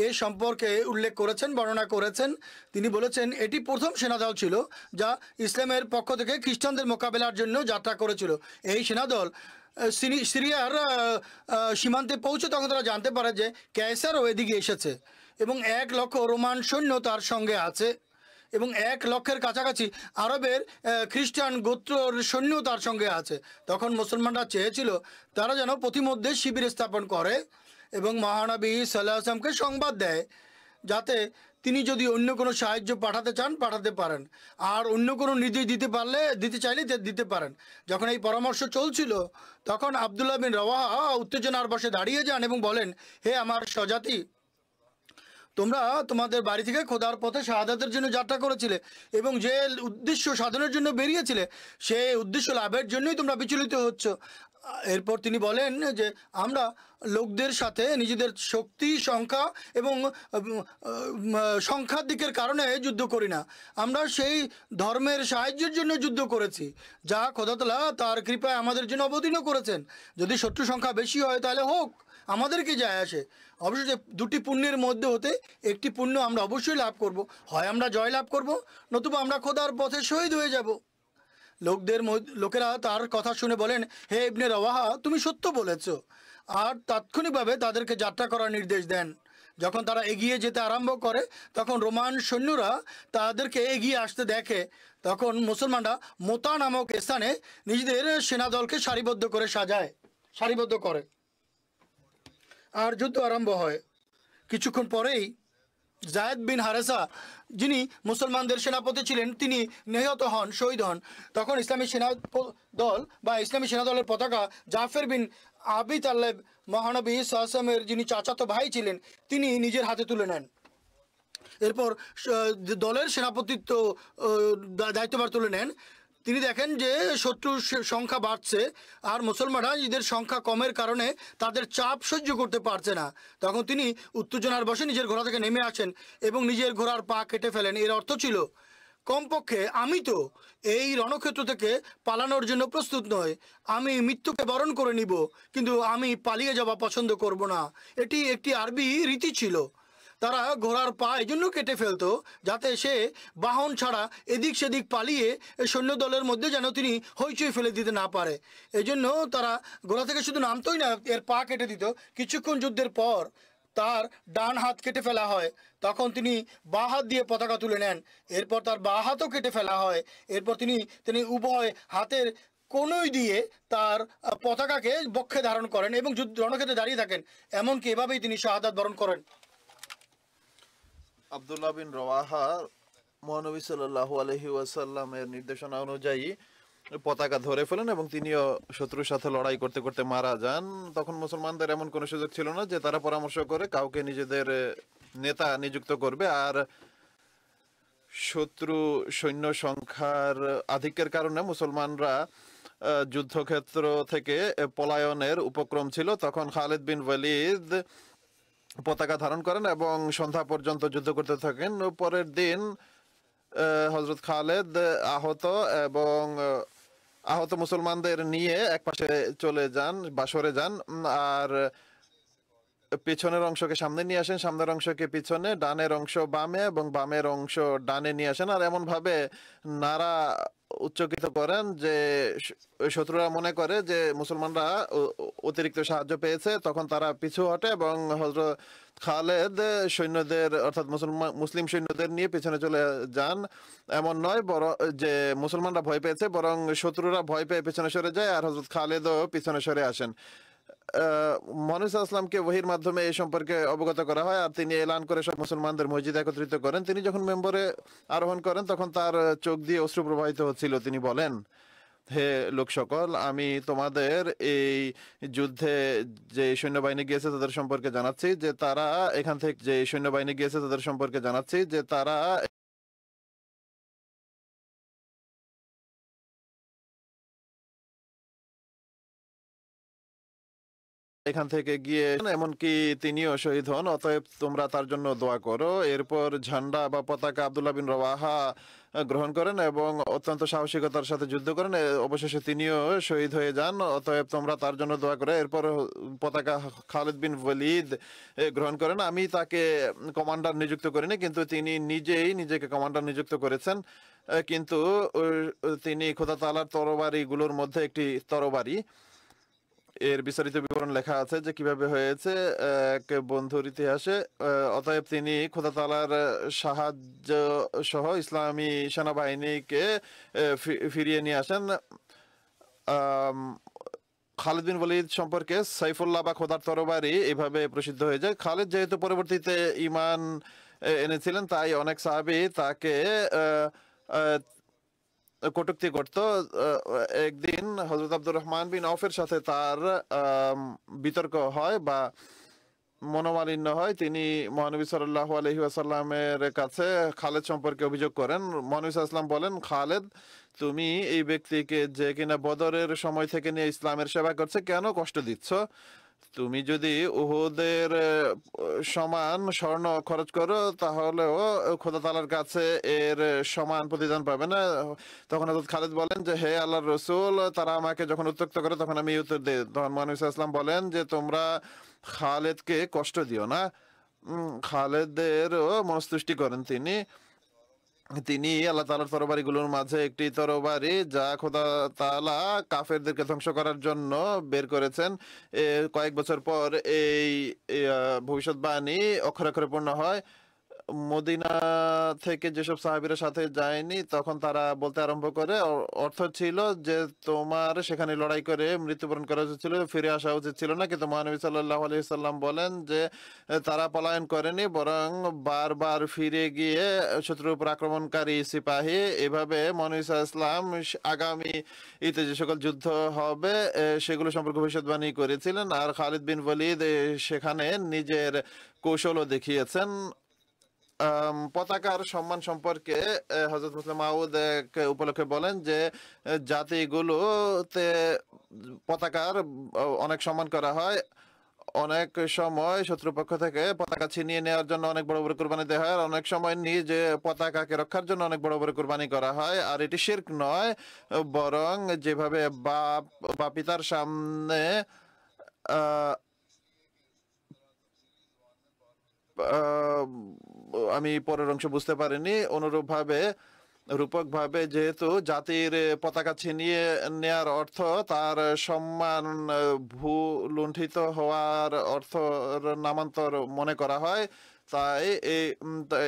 B: এ সম্পর্কে উল্লেখ করেছেন, বর্ণনা করেছেন। তিনি বলেছেন এটি প্রথম সেনাদল ছিল যা ইসলামের পক্ষ থেকে খ্রিস্টানদের মোকাবেলার জন্য যাত্রা করেছিল। এই সেনাদল সিরিয়ার সীমান্তে পৌঁছে তখন তারা জানতে পারে যে কায়সারও এদিকে এসেছে এবং 1 লক্ষ রোমান সৈন্য তার সঙ্গে আছে এবং 1 লক্ষের কাছাকাছি আরবের খ্রিস্টান গোত্রর সৈন্য তার সঙ্গে আছে। তখন মুসলমানরা চেয়েছিল তারা যেন প্রতিমধ্যে শিবির স্থাপন করে এবং মহানবী সাল্লাল্লাহু আলাইহি ওয়াসাল্লামকে সংবাদ দেয় যাতে তিনি যদি অন্য কোনো সাহায্য পাঠাতে চান পাঠাতে পারেন, আর অন্য কোনো নির্দেশ দিতে চাইলে দিতে পারেন। যখন এই পরামর্শ চলছিল তখন আবদুল্লাহ বিন রওয়াহা উত্তেজনার বশে দাঁড়িয়ে যান এবং বলেন, হে আমার স্বজাতি, তোমরা তোমাদের বাড়ি থেকে খোদার পথে শাহাদাতের জন্য যাত্রা করেছিলে এবং যে উদ্দেশ্য সাধনের জন্য বেরিয়েছিলে সেই উদ্দেশ্য লাভের জন্যই তোমরা বিচলিত হচ্ছ। এরপর তিনি বলেন যে আমরা লোকদের সাথে নিজেদের শক্তি, সংখ্যা এবং সংখ্যার দিকের কারণে যুদ্ধ করি না, আমরা সেই ধর্মের সাহায্যের জন্য যুদ্ধ করেছি যা খোদা তাআলা তার কৃপায় আমাদের জন্য অবতীর্ণ করেছেন। যদি শত্রু সংখ্যা বেশি হয় তাহলে হোক, আমাদেরকে যায় আসে। অবশ্যই যে দুটি পুণ্যের মধ্যে হতে একটি পুণ্য আমরা অবশ্যই লাভ করব, হয় আমরা জয় লাভ করব, নতুবা আমরা খোদার পথে শহীদ হয়ে যাব। লোকেরা তার কথা শুনে বলেন, হে ইবনে রওয়াহা, তুমি সত্য বলেছ, আর তাৎক্ষণিকভাবে তাদেরকে যাত্রা করার নির্দেশ দেন। যখন তারা এগিয়ে যেতে আরম্ভ করে তখন রোমান সৈন্যরা তাদেরকে এগিয়ে আসতে দেখে। তখন মুসলমানরা মোতা নামক স্থানে নিজেদের সেনাদলকে সারিবদ্ধ করে আর যুদ্ধ আরম্ভ হয়। কিছুক্ষণ পরেই জায়েদ বিন হারেসা, যিনি মুসলমানদের সেনাপতি ছিলেন, তিনি নিহত হন, শহীদ হন। তখন ইসলামী সেনাদলের পতাকা জাফর বিন আবি তালেব মহানবী সাহসামের যিনি চাচাতো ভাই ছিলেন তিনি নিজের হাতে তুলে নেন। এরপর দলের সেনাপতিত্ব দায়িত্বভার তুলে নেন। তিনি দেখেন যে শত্রুর সংখ্যা বাড়ছে আর মুসলমানরা নিজেদের সংখ্যা কমের কারণে তাদের চাপ সহ্য করতে পারছে না। তখন তিনি উত্তেজনার বশে নিজের ঘোড়া থেকে নেমে আসেন এবং নিজের ঘোড়ার পা কেটে ফেলেন। এর অর্থ ছিল, কমপক্ষে আমি তো এই রণক্ষেত্র থেকে পালানোর জন্য প্রস্তুত নই, আমি মৃত্যুকে বরণ করে নিব, কিন্তু আমি পালিয়ে যাওয়া পছন্দ করব না। এটি একটি আরবি রীতি ছিল। তারা ঘোড়ার পা এই জন্য কেটে ফেলতো যাতে সে বাহন ছাড়া এদিক সেদিক পালিয়ে সৈন্য দলের মধ্যে যেন তিনি হইচই ফেলে দিতে না পারে। এই জন্য তারা ঘোড়া থেকে শুধু নামতোই না, এর পা কেটে দিত। কিছুক্ষণ যুদ্ধের পর তার ডান হাত কেটে ফেলা হয়, তখন তিনি বাঁ হাত দিয়ে পতাকা তুলে নেন। এরপর তার বাঁ হাতও কেটে ফেলা হয়। এরপর তিনি উভয় হাতের কোনোই দিয়ে তার পতাকাকে বক্ষে ধারণ করেন এবং রণক্ষেত্রে দাঁড়িয়ে থাকেন। এমনকি এভাবেই তিনি শাহাদাত বরণ করেন।
C: আব্দুল্লাহ বিন রওয়াহা মহানবী সাল্লাল্লাহু আলাইহি ওয়াসাল্লামের নির্দেশনা অনুযায়ী পতাকা ধরে ফেলেন এবং তিনিও শত্রুর সাথে লড়াই করতে করতে মারা যান। তখন মুসলমানদের এমন কোনো সুযোগ ছিল না যে তারা পরামর্শ করে কাউকে নিজেদের নেতা নিযুক্ত করবে। আর শত্রু সৈন্য সংখ্যার আধিক্যের কারণে মুসলমানরা যুদ্ধক্ষেত্র থেকে পলায়নের উপক্রম ছিল। তখন খালিদ বিন ওয়ালিদ পতাকা ধারণ করেন এবং সন্ধ্যা পর্যন্ত যুদ্ধ করতে থাকেন। পরের দিন হযরত খালেদ আহত মুসলমানদের নিয়ে একপাশে চলে যান বা সরে যান, আর পিছনের অংশকে সামনে নিয়ে আসেন, সামনের অংশকে পিছনে, ডানের অংশ বামে এবং বামের অংশ ডানে নিয়ে আসেন। আর এমন ভাবে নারা উচ্চকিত করেন যে শত্রুরা মনে করে যে মুসলমানরা অতিরিক্ত সাহায্য পেয়েছে। তখন তারা পিছু হটে এবং হযরত খালেদ সৈন্যদের অর্থাৎ মুসলিম সৈন্যদের নিয়ে পিছনে চলে যান। এমন নয় যে মুসলমানরা ভয় পেয়েছে, বরং শত্রুরা ভয় পেয়ে পিছনে সরে যায় আর হযরত খালেদও পিছনে সরে আসেন। মুহাম্মদ সাল্লাল্লাহু আলাইহি ওয়াসাল্লামকে ওহীর মাধ্যমে এই সম্পর্কে অবগত করা হয় আর তিনি এলান করে সব মুসলমানদের মসজিদে একত্রিত করেন। তিনি যখন মেম্বরে আরোহণ করেন তখন তার চোখ দিয়ে অশ্রু প্রবাহিত হচ্ছিল। তিনি বলেন, হে লোক সকল, আমি তোমাদের এই যুদ্ধে যে সৈন্যবাহিনী গিয়েছে তাদের সম্পর্কে জানাচ্ছি যে তারা এখান থেকে গিয়ে এমনকি তিনিও শহীদ হন, অতএব তোমরা তার জন্য দোয়া করো। এরপর ঝান্ডা বা পতাকা আব্দুল্লাহ বিন রওয়াহা গ্রহণ করেন এবং অত্যন্ত সাহসিকতার সাথে যুদ্ধ করেন। অবশেষে তিনিও শহীদ হয়ে যান, অতএব তোমরা তার জন্য দোয়া করো। এরপর পতাকা খালিদ বিন ওয়ালিদ গ্রহণ করেন। আমি তাকে কমান্ডার নিযুক্ত করিনি, কিন্তু তিনি নিজেকে কমান্ডার নিযুক্ত করেছেন। কিন্তু তিনি খোদা তাআলার তরবারিগুলোর মধ্যে একটি তরবারি। এর বিস্তারিত বিবরণ লেখা আছে যে কিভাবে হয়েছে এক বন্ধুর ইতিহাসে। অতএব তিনি খোদা তাআলার সাহায্য সহ ইসলামী সেনাবাহিনীকে ফিরিয়ে নিয়ে আসেন। খালিদ বিন ওয়ালিদ সম্পর্কে সাইফুল্লাহ বা খোদার তরবারি এভাবে প্রসিদ্ধ হয়ে যায়। খালিদ যেহেতু পরবর্তীতে ঈমান এনেছিলেন, তাই অনেক সাহাবী তাকে আহ, আহ, কটূক্তি করত। একদিন হযরত আব্দুর রহমান বিন আউফের সাথে তার বিতর্ক হয় বা মনোমালিন্য হয়। তিনি মহানবী সাল্লাল্লাহু আলাইহি ওয়াসাল্লামের কাছে খালেদ সম্পর্কে অভিযোগ করেন। মহানবী সাল্লাল্লাহু আলাইহি ওয়াসাল্লাম বলেন, খালেদ তুমি এই ব্যক্তিকে যে কিনা বদরের সময় থেকে নিয়ে ইসলামের সেবা করছে কেন কষ্ট দিচ্ছ? তুমি যদি উহুদের সমান স্বর্ণ খরচ করো তাহলেও খোদা তাআলার কাছে এর সমান প্রতিদান পাবে না। তখন হযরত খালিদ বলেন যে হে আল্লাহর রাসূল, তারা আমাকে যখন উত্ত্যক্ত করে তখন আমি উত্তর দিই। তখন মহানবী সাল্লাল্লাহু আলাইহি ওয়াসাল্লাম বলেন যে তোমরা খালেদকে কষ্ট দিও না। খালেদেরও মনস্তুষ্টি করেন তিনি। তিনি আল্লাহ তাআলার তরবারিগুলোর মাঝে একটি তরবারি যা খোদা তাআলা কাফেরদেরকে ধ্বংস করার জন্য বের করেছেন। কয়েক বছর পর এই ভবিষ্যৎবাণী অক্ষরে অক্ষরে পূর্ণ হয়। মদিনা থেকে যেসব সাহাবীরা সাথে যায়নি তখন তারা বলতে আরম্ভ করে, অর্থ ছিল যে তোমার সেখানে লড়াই করে মৃত্যুবরণ করা উচিত ছিল, ফিরে আসা উচিত ছিল না। কিন্তু মহানবী সাল্লাল্লাহু আলাইহি সাল্লাম বলেন যে তারা পলায়ন করেনি, বরং বারবার ফিরে গিয়ে শত্রুর উপর আক্রমণকারী সিপাহী। এভাবে মহানবী সাল্লাল্লাহু আলাইহি সাল্লাম আগামী ইতে যে সকল যুদ্ধ হবে সেগুলো সম্পর্কে ভবিষ্যৎবাণী করেছিলেন। আর খালিদ বিন ওয়ালিদ সেখানে নিজের কৌশলও দেখিয়েছেন। পতাকার সম্মান সম্পর্কে হযরত মুসলিম মাউদ এক উপলক্ষে বলেন যে জাতিগুলোতে পতাকার অনেক সম্মান করা হয়। অনেক সময় শত্রুপক্ষ থেকে পতাকা ছিনিয়ে নেওয়ার জন্য অনেক বড় বড় কুরবানি দেওয়া হয়, আর অনেক সময় নিজে পতাকাকে রক্ষার জন্য অনেক বড় বড় কুরবানি করা হয়। আর এটি শিরক নয়, বরং যেভাবে বাপ বা পিতার সামনে আহ আহ, আমি পরের অংশ বুঝতে পারিনি। অনুরূপভাবে রূপকভাবে যেহেতু জাতির পতাকা ছিনিয়ে নেয়ার অর্থ তার সম্মান ভূলুণ্ঠিত হওয়ার অর্থ নামান্তর মনে করা হয়, তাই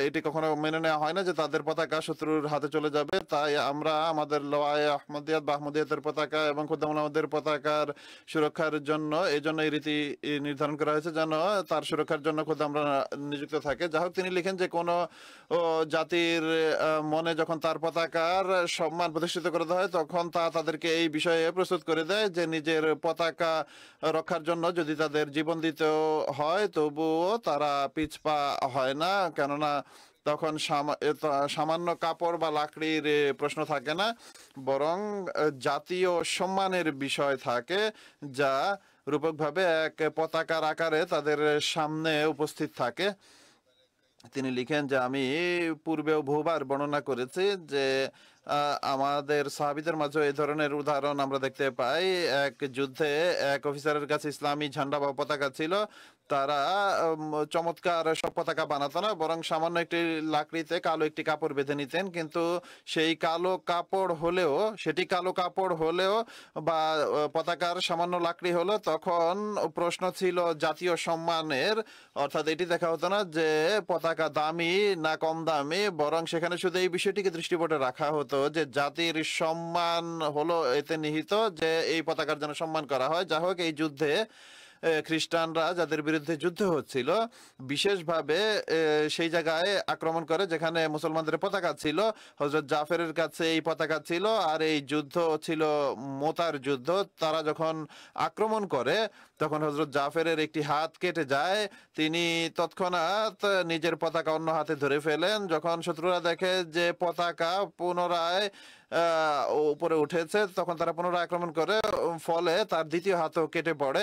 C: এটি কখনো মেনে নেওয়া হয় না যে তাদের পতাকা শত্রুর হাতে চলে যাবে। তাই আমরা আমাদের লওয়ায়ে আহমদিয়াত বা আহমদিয়াতের পতাকা এবং খুদ্দাম আমাদের পতাকার সুরক্ষার জন্য এই জন্য এই রীতি নির্ধারণ করা হয়েছে যেন তার সুরক্ষার জন্য খুদ আমরা নিযুক্ত থাকে। যাই হোক, তিনি লিখেন যে কোনো জাতির মনে যখন তার পতাকার সম্মান প্রতিষ্ঠিত করতে হয় তখন তা তাদেরকে এই বিষয়ে প্রস্তুত করে দেয় যে নিজের পতাকা রক্ষার জন্য যদি তাদের জীবন দিতে হয় তবুও তারা পিছপা হয় না, কেননা তখন সামান্য কাপড় বা লাকড়ির প্রশ্ন থাকে না, বরং জাতীয় সম্মানের বিষয় থাকে যা রূপকভাবে এক পতাকার আকারে তাদের সামনে উপস্থিত থাকে। তিনি লিখেন যে আমি পূর্বেও বহুবার বর্ণনা করেছি যে আমাদের সাহাবীদের মাঝে এই ধরনের উদাহরণ আমরা দেখতে পাই। এক যুদ্ধে এক অফিসারের কাছে ইসলামী ঝান্ডা বা পতাকা ছিল। তারা চমৎকার সব পতাকা বানাতো না, বরং সামান্য একটি লাকড়িতে কালো একটি কাপড় বেঁধে নিতেন। কিন্তু সেই কালো কাপড় হলেও বা পতাকার সামান্য লাকড়ি হলো, তখন প্রশ্ন ছিল জাতীয় সম্মানের, অর্থাৎ এটি দেখা হতো না যে পতাকা দামি না কম দামি, বরং সেখানে শুধু এই বিষয়টিকে দৃষ্টিপটে রাখা হতো যে জাতির সম্মান হলো এতে নিহিত যে এই পতাকার জন্য সম্মান করা হয়। যা হোক, এই যুদ্ধে খ্রিস্টানরা যাদের বিরুদ্ধে যুদ্ধ হচ্ছিল বিশেষভাবে সেই জায়গায় আক্রমণ করে যেখানে মুসলমানদের পতাকা ছিল। হযরত জাফরের কাছে এই পতাকা ছিল, আর এই যুদ্ধ ছিল মোতার যুদ্ধ। তারা যখন আক্রমণ করে তখন হযরত জাফরের একটি হাত কেটে যায়। তিনি তৎক্ষণাৎ নিজের পতাকা অন্য হাতে ধরে ফেলেন। যখন শত্রুরা দেখে যে পতাকা পুনরায় উপরে উঠেছে তখন তারা পুনরায় আক্রমণ করে, ফলে তার দ্বিতীয় হাতও কেটে পড়ে।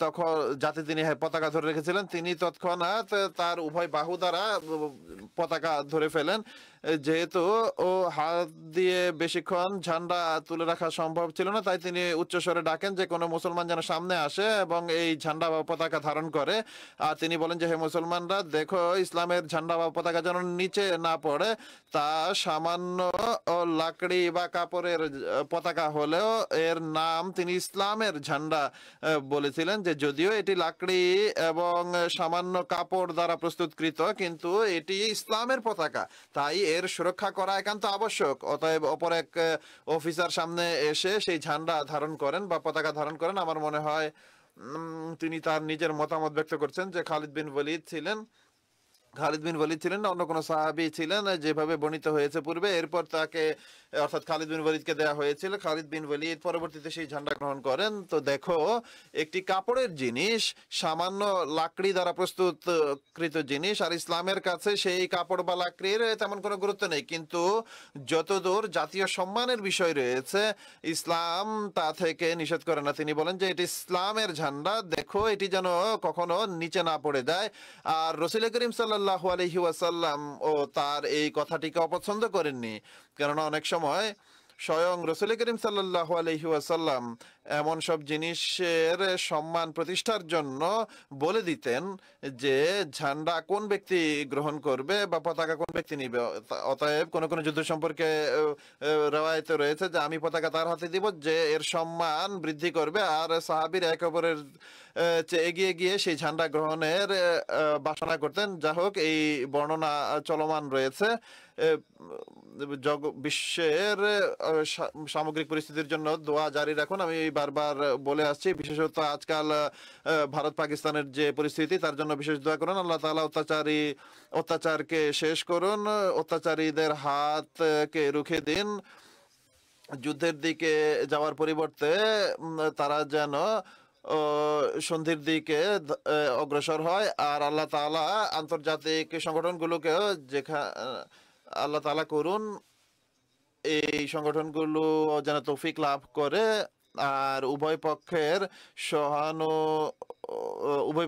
C: তখন যাতে তিনি পতাকা ধরে রেখেছিলেন তিনি তৎক্ষণাৎ তার উভয় বাহু দ্বারা পতাকা ধরে ফেলেন। যেহেতু ও হাত দিয়ে বেশিক্ষণ ঝান্ডা তুলে রাখা সম্ভব ছিল না, তাই তিনি উচ্চস্বরে ডাকেন যে কোনো মুসলমান যেন সামনে আসে এবং এই ঝান্ডা বা পতাকা ধারণ করে। আর তিনি বলেন যে হে মুসলমানরা, দেখো ইসলামের ঝান্ডা বা পতাকা যেন নিচে না পড়ে। তা সামান্য লাকড়ি বা কাপড়ের পতাকা হলেও এর নাম তিনি ইসলামের ঝান্ডা বলেছিলেন, যে যদিও এটি লাকড়ি এবং সামান্য কাপড় দ্বারা প্রস্তুতকৃত কিন্তু এটি ইসলামের পতাকা, তাই এর সুরক্ষা করা একান্ত আবশ্যক। অতএব অপর এক অফিসার সামনে এসে সেই ঝান্ডা ধারণ করেন বা পতাকা ধারণ করেন। আমার মনে হয় তিনি তার নিজের মতামত ব্যক্ত করছেন যে খালিদ বিন ওয়ালিদ ছিলেন খালিদ বিন ওয়ালিদ ছিলেন না অন্য কোন সাহাবী ছিলেন, যেভাবে বর্ণিত হয়েছে পূর্বে। এরপর তাকে অর্থাৎ খালিদ বিন ওয়ালিদকে দেয়া হয়েছিল। খালিদ বিন ওয়ালিদ পরবর্তীতে সেই ঝান্ডা গ্রহণ করেন। তো দেখো, একটি কাপড়ের জিনিস, সামান্য লাকড়ি দ্বারা প্রস্তুতকৃত জিনিস, আর ইসলামের কাছে সেই কাপড় বা লাকড়ির তেমন কোনো গুরুত্ব নেই। কিন্তু যতদূর জাতীয় সম্মানের বিষয় রয়েছে, ইসলাম তা থেকে নিষেধ করে না। তিনি বলেন যে এটি ইসলামের ঝান্ডা, দেখো এটি যেন কখনো নিচে না পড়ে যায়। আর রাসূল করিম সাল্লাল্লাহু আলাইহি ওয়াসাল্লাম ও তার এই কথাটিকে অপছন্দ করেননি, কেননা অনেক সময় স্বয়ং রাসূল করিম সাল্লাল্লাহু আলাইহি ওয়াসাল্লাম এমন সব জিনিসের সম্মান প্রতিষ্ঠার জন্য বলে দিতেন যে ঝান্ডা কোন ব্যক্তি গ্রহণ করবে বা পতাকা কোন ব্যক্তি নিবে। অতএব কোন কোন যুদ্ধ সম্পর্কে রওয়ায়েতে রয়েছে যে আমি পতাকা তার হাতে দিব যে এর সম্মান বৃদ্ধি করবে, আর সাহাবীর এক অপরের চেয়ে এগিয়ে গিয়ে সেই ঝান্ডা গ্রহণের বাসনা করতেন। যা হোক, এই বর্ণনা চলমান রয়েছে। বিশ্বের সামগ্রিক পরিস্থিতির জন্য দোয়া জারি রাখুন। আমি বারবার বলে আসছি, বিশেষত আজকাল ভারত পাকিস্তানের যে পরিস্থিতি, তার জন্য বিশেষ দোয়া করুন। আল্লাহ তাআলা অত্যাচারকে শেষ করুন, অত্যাচারীদের হাতকে রুখে দিন। যুদ্ধের দিকে যাওয়ার পরিবর্তে তারা যেন সন্ধির দিকে অগ্রসর হয়। আর আল্লাহ তাআলা আন্তর্জাতিক সংগঠনগুলোকেও আল্লাহ তাআলা করুন এই সংগঠনগুলো যেন তৌফিক লাভ করে, আর উভয়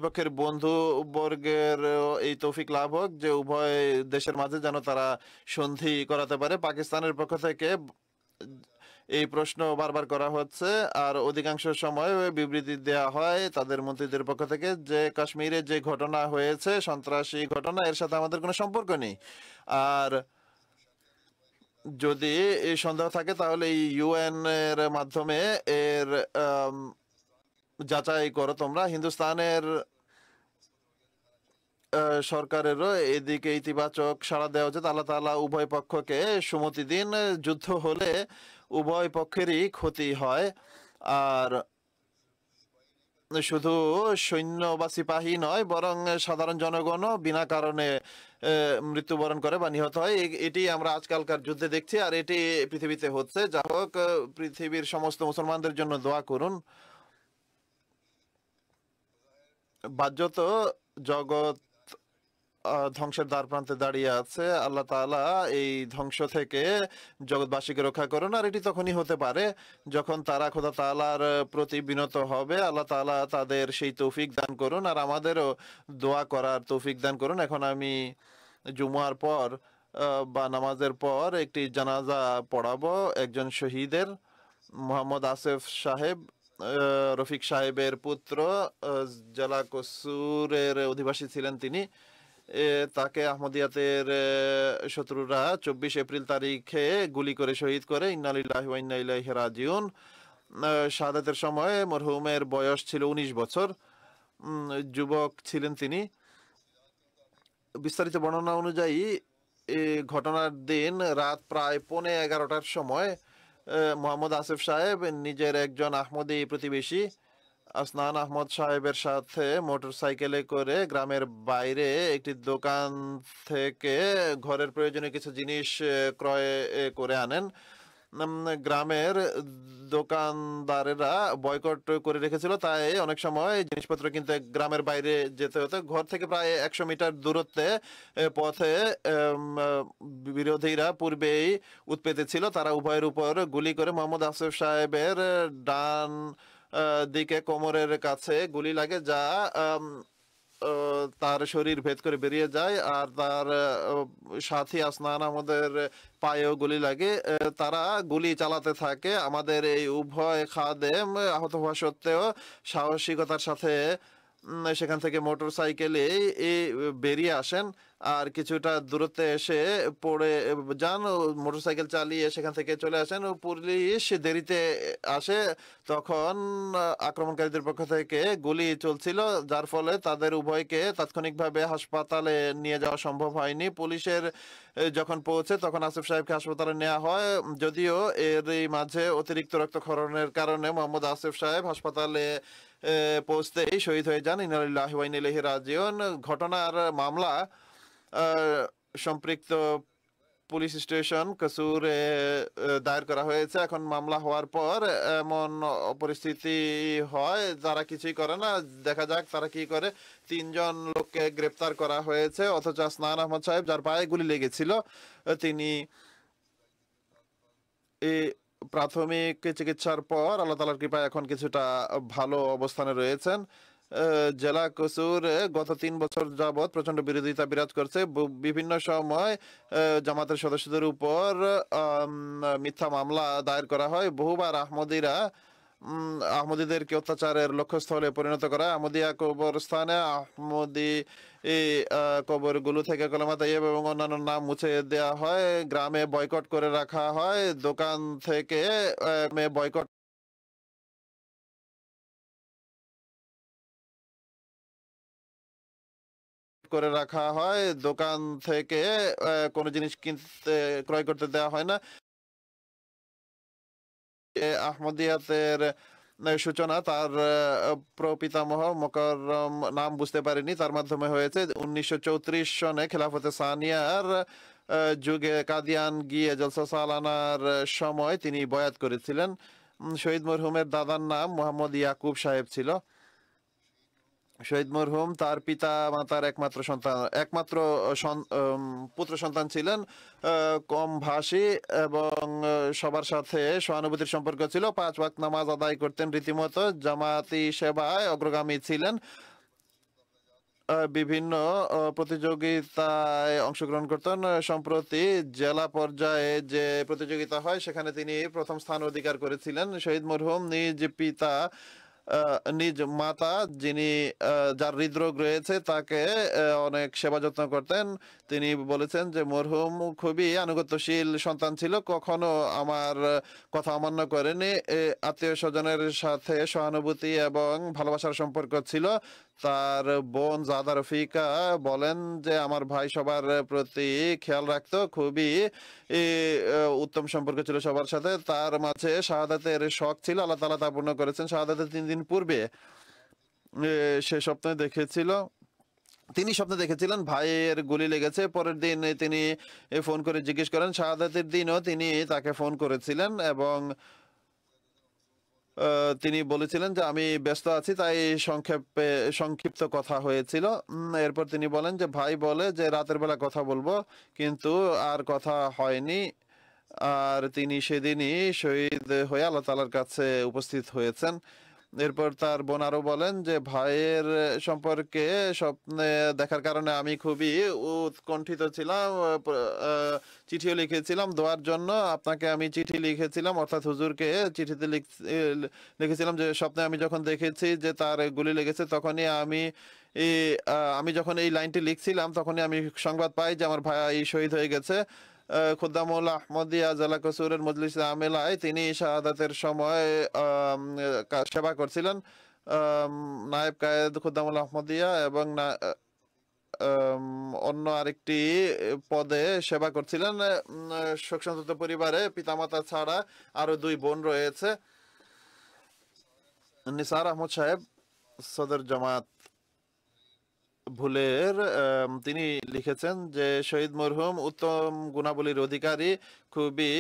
C: পক্ষের বন্ধু বর্গের এই তৌফিক লাভ হোক যে উভয় দেশের মাঝে যেন তারা সন্ধি করাতে পারে। পাকিস্তানের পক্ষ থেকে এই প্রশ্ন বারবার করা হচ্ছে, আর অধিকাংশ সময় বিবৃতি দেওয়া হয় তাদের মন্ত্রীদের পক্ষ থেকে যে কাশ্মীরে যে ঘটনা হয়েছে, সন্ত্রাসী ঘটনা, এর সাথে আমাদের কোনো সম্পর্ক নেই। আর যদি এই সন্দেহ থাকে তাহলে এই ইউএন এর মাধ্যমে এর যাচাই করো তোমরা। হিন্দুস্তানের সরকারেরও এদিকে ইতিবাচক সাড়া দেওয়া উচিত। আল্লাহ তাআলা উভয় পক্ষকে সুমতি দিন। যুদ্ধ হলে উভয় পক্ষেরই ক্ষতি হয়, আর শুধু সৈন্য বা সিপাহী নয়, বরং সাধারণ জনগণও বিনা কারণে মৃত্যুবরণ করে বা নিহত হয়। এটি আমরা আজকালকার যুদ্ধে দেখছি, আর এটি পৃথিবীতে হচ্ছে। যা হোক, পৃথিবীর সমস্ত মুসলমানদের জন্য দোয়া করুন। বাহ্যত জগৎ ধ্বংসের দ্বার প্রান্তে দাঁড়িয়ে আছে। আল্লাহ তাআলা এই ধ্বংস থেকে জগৎবাসীকে রক্ষা করুন। আর এটি তখনই হতে পারে যখন তারা খোদা তাআলার প্রতি বিনত হবে। আল্লাহ তাআলা তাদের সেই তৌফিক দান করুন, আর আমাদেরও দোয়া করার তৌফিক দান করুন। এখন আমি জুমার পর বা নামাজের পর একটি জানাজা পড়াবো একজন শহীদের। মোহাম্মদ আসিফ সাহেব, রফিক সাহেবের পুত্র, জেলা কসুরের অধিবাসী ছিলেন তিনি। তাকে আহমদিয়াতের শত্রুরা 24 এপ্রিল তারিখে গুলি করে শহীদ করে। ইন্না লিল্লাহি ওয়া ইন্না ইলাইহি রাজিউন। শাহাদাতের সময় মরহুমের বয়স ছিল 19 বছর। যুবক ছিলেন তিনি। বিস্তারিত বর্ণনা অনুযায়ী ঘটনার দিন রাত প্রায় 11:15টার সময় মোহাম্মদ আসিফ সাহেব নিজের একজন আহমদি প্রতিবেশী আসনান আহমদ সাহেবের সাথে মোটর সাইকেলে করে গ্রামের বাইরে একটি দোকান থেকে ঘরের প্রয়োজনীয় কিছু জিনিস ক্রয় করে আনেন। গ্রামের দোকানদারেরা বয়কট করে রেখেছিল, তাই অনেক সময় জিনিসপত্র কিনতে গ্রামের বাইরে যেতে হতো। ঘর থেকে প্রায় 100 মিটার দূরত্বে পথে বিরোধীরা পূর্বেই উৎপেতে ছিল। তারা উভয়ের উপর গুলি করে মোহাম্মদ আসিফ সাহেবের ডান দিকে কোমরের কাছে গুলি লাগে, যা তার শরীর ভেদ করে বেরিয়ে যায়, আর তার সাথী আসনান আমাদের পায়েও গুলি লাগে। তারা গুলি চালাতে থাকে। আমাদের এই উভয় খাদেম আহত হওয়া সত্ত্বেও সাহসিকতার সাথে সেখান থেকে মোটর সাইকেলে বেরিয়ে আসেন, আর কিছুটা দূরত্বে এসে পড়ে যান। মোটর সাইকেল চালিয়ে সেখান থেকে চলে আসেন। পুলিশ দেরিতে আসে, তখন আক্রমণকারীদের পক্ষ থেকে গুলি চলছিল, যার ফলে তাদের উভয়কে তাৎক্ষণিকভাবে হাসপাতালে নিয়ে যাওয়া সম্ভব হয়নি। পুলিশের যখন পৌঁছে তখন আসিফ সাহেবকে হাসপাতালে নেওয়া হয়, যদিও এরই মাঝে অতিরিক্ত রক্তক্ষরণের কারণে মোহাম্মদ আসিফ সাহেব হাসপাতালে পৌঁছতেই শহীদ হয়ে যান। ইন্না লিল্লাহি ওয়া ইন্না ইলাইহি রাজিউন। ঘটনার মামলা সম্পৃক্ত পুলিশ স্টেশন কসুরে দায়ের করা হয়েছে। এখন মামলা হওয়ার পর এমন পরিস্থিতি হয় যারা কিছুই করে না, দেখা যাক তারা কি করে। 3 জন লোককে গ্রেপ্তার করা হয়েছে, অথচ আসনান আহমদ সাহেব যার পায়ে গুলি লেগেছিল তিনি এই প্রাথমিক চিকিৎসার পর আল্লাহ তাআলার কৃপায় এখন কিছুটা ভালো অবস্থানে রয়েছেন। জেলা কসুর গত 3 বছর যাবৎ প্রচন্ড বিরোধিতা বিরাজ করছে। বিভিন্ন সময় জামাতের সদস্যদের উপর মিথ্যা মামলা দায়ের করা হয়। বহুবার আহমদীদেরকে অত্যাচারের লক্ষ্যস্থলে পরিণত করা। আহমদিয়া কবরস্থানে আহমদী কবরগুলো থেকে কলেমা তাইয়্যিব এবং অন্যান্য নাম মুছে দেওয়া হয়। গ্রামে বয়কট করে রাখা হয়। দোকান থেকে বয়কট করে রাখা হয়। দোকান থেকে কোনো জিনিস কিনতে ক্রয় করতে দেওয়া হয় না। আহমদিয়াতের সূচনা তার প্রপিতামহ মোকাররম নাম বুঝতে পারেনি, তার মাধ্যমে হয়েছে। 1934 সনে খেলাফতে সানিয়ার যুগে কাদিয়ান গিয়ে জলসা সালানার সময় তিনি বয়াত করেছিলেন। শহীদ মরহুমের দাদার নাম মোহাম্মদ ইয়াকুব সাহেব ছিল। শহীদ মরহুম তার পিতা মাতার একমাত্র পুত্র সন্তান ছিলেন। কম ভাষী এবং সবার সাথে সহানুভূতির সম্পর্ক ছিল। 5 ওয়াক্ত নামাজ আদায় করতেন রীতিমতো। জামাতি সেবায় অগ্রগামী ছিলেন। বিভিন্ন প্রতিযোগিতায় অংশগ্রহণ করতেন। সম্প্রতি জেলা পর্যায়ে যে প্রতিযোগিতা হয় সেখানে তিনি প্রথম স্থান অধিকার করেছিলেন। শহীদ মরহুম নিজ মাতা যিনি যার হৃদরোগ রয়েছে তাকে অনেক সেবা যত্ন করতেন। তিনি বলেছেন যে মরহুম খুবই আনুগত্যশীল সন্তান ছিল, কখনো আমার কথা অমান্য করেনি। আত্মীয় স্বজনের সাথে সহানুভূতি এবং ভালোবাসার সম্পর্ক ছিল। তার বোন জাদা রফিকা বলেন যে আমার ভাই সবার প্রতি খেয়াল রাখতো, খুবই উত্তম সম্পর্ক ছিল সবার সাথে। তার মাঝে শাহাদাতের শখ ছিল, আল্লাহ তাআলা তা পূর্ণ করেছেন। শাহাদাতের 3 দিন পূর্বে সে তিনি স্বপ্নে দেখেছিলেন ভাইয়ের গুলি লেগেছে। পরের দিন তিনি ফোন করে জিজ্ঞেস করেন। শাহাদাতের দিনও তিনি তাকে ফোন করেছিলেন এবং তিনি বলেছিলেন যে আমি ব্যস্ত আছি, তাই সংক্ষিপ্ত কথা হয়েছিল। এরপর তিনি বলেন যে ভাই বলে যে রাতের বেলা কথা বলবো, কিন্তু আর কথা হয়নি। আর তিনি সেদিনই শহীদ হয়ে আল্লাহ তাআলার কাছে উপস্থিত হয়েছেন। এরপর তার বোন আরো বলেন যে ভাইয়ের সম্পর্কে স্বপ্নে দেখার কারণে আমি খুবই উৎকণ্ঠিত ছিলাম। চিঠিও লিখেছিলাম দোয়ার জন্য। আপনাকে আমি চিঠি লিখেছিলাম, অর্থাৎ হুজুরকে চিঠিতে লিখেছিলাম যে স্বপ্নে আমি যখন দেখেছি যে তার গুলি লেগেছে, তখনই আমি যখন এই লাইনটি লিখছিলাম তখনই আমি সংবাদ পাই যে আমার ভাই শহীদ হয়ে গেছে। খুদ্দামুল আহমদিয়া জেলা কসুরের মজলিস আমেলায় তিনি শাহাদাতের সময় সেবা করছিলেন। নায়েব কায়েদ খুদ্দামুল আহমদিয়া এবং অন্য আরেকটি পদে সেবা করছিলেন। শোক সন্তপ্ত পরিবারে পিতামাতা ছাড়া আরো 2 বোন রয়েছে। নিসার আহমদ সাহেব সদর জামাত ভুলের তিনি লিখেছেন যে শহীদ মরহুম উত্তম গুণাবলীর অধিকারী, খুবই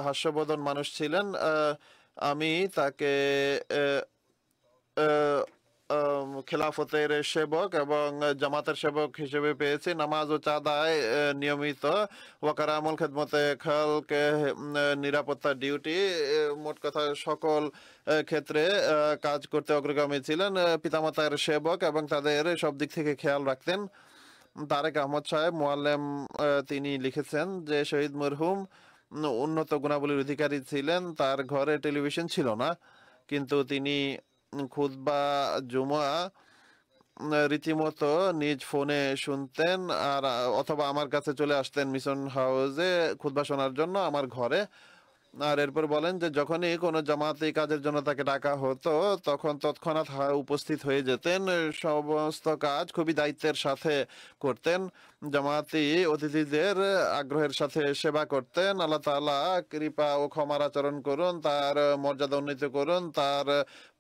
C: হাস্যবোধন মানুষ ছিলেন। আমি তাকে খেলাফতের সেবক এবং জামাতের সেবক হিসেবে পেয়েছি। নামাজ ও চাঁদায় নিয়মিত, ওয়াকারামুল খেদমতে খালকে নিরাপত্তা ডিউটি, মোট কথা সকল ক্ষেত্রে কাজ করতে অগ্রগামী ছিলেন। পিতামাতার সেবক এবং তাদের সব দিক থেকে খেয়াল রাখতেন। তারেক আহমদ সাহেব মোয়াল্লেম তিনি লিখেছেন যে শহীদ মরহুম উন্নত গুণাবলীর অধিকারী ছিলেন। তার ঘরে টেলিভিশন ছিল না, কিন্তু তিনি খুতবা জুমা রীতিমতো নিজ ফোনে শুনতেন, আর অথবা আমার কাছে চলে আসতেন মিশন হাউসে খুতবা শোনার জন্য আমার ঘরে। আর এরপর বলেন যে যখনই কোনো জামাতি কাজের জন্য তাকে ডাকা হতো তখন তৎক্ষণাৎ উপস্থিত হয়ে যেতেন। সমস্ত কাজ খুবই দায়িত্বের সাথে করতেন। জামাতি অতিথিদের আগ্রহের সাথে সেবা করতেন। আল্লাহ তাআলা কৃপা ও ক্ষমার আচরণ করুন, তার মর্যাদা উন্নীত করুন, তার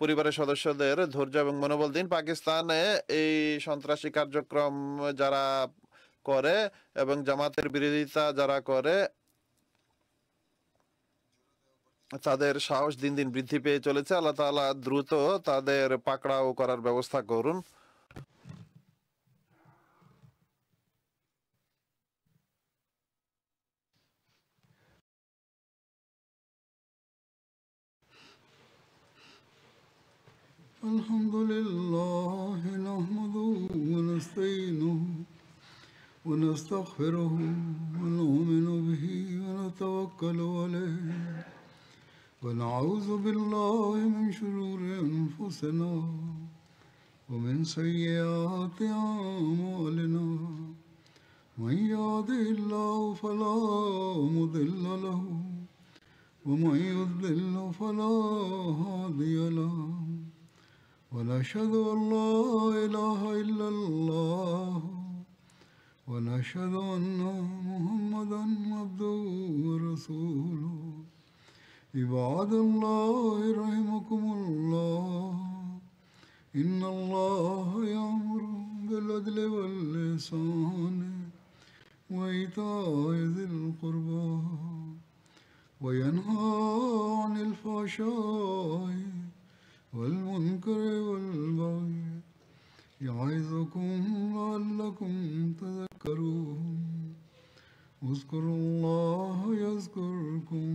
C: পরিবারের সদস্যদের ধৈর্য এবং মনোবল দিন। পাকিস্তানে এই সন্ত্রাসী কার্যক্রম যারা করে এবং জামাতের বিরোধিতা যারা করে তাদের সাহস দিন দিন বৃদ্ধি পেয়ে চলেছে। আল্লাহ তাআলা দ্রুত তাদের পাকড়াও করার ব্যবস্থা করুন।
A: الحمد لله نحمده ونستعينه ونستغفره ونؤمن به ونتوكل عليه ونعوذ بالله من شرور أنفسنا ومن سيئات أعمالنا من يهده الله فلا مضل له ومن يضلل فلا هادي له ونشهد أن لا إله إلا الله ونشهد أن محمدا عبده ورسوله عباد الله رحمكم الله إن الله يأمر بالعدل والإحسان وإيتاء ذي القربى وينهى عن الفحشاء والمنكر والبغي يعظكم لعلكم تذكرون اذكروا الله يذكركم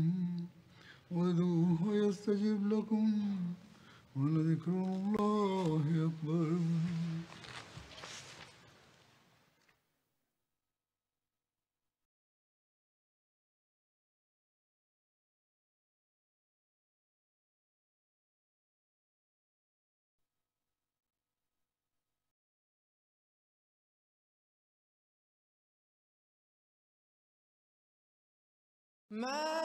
A: وادعوه يستجب لكم ولذكر الله أكبر.
D: ما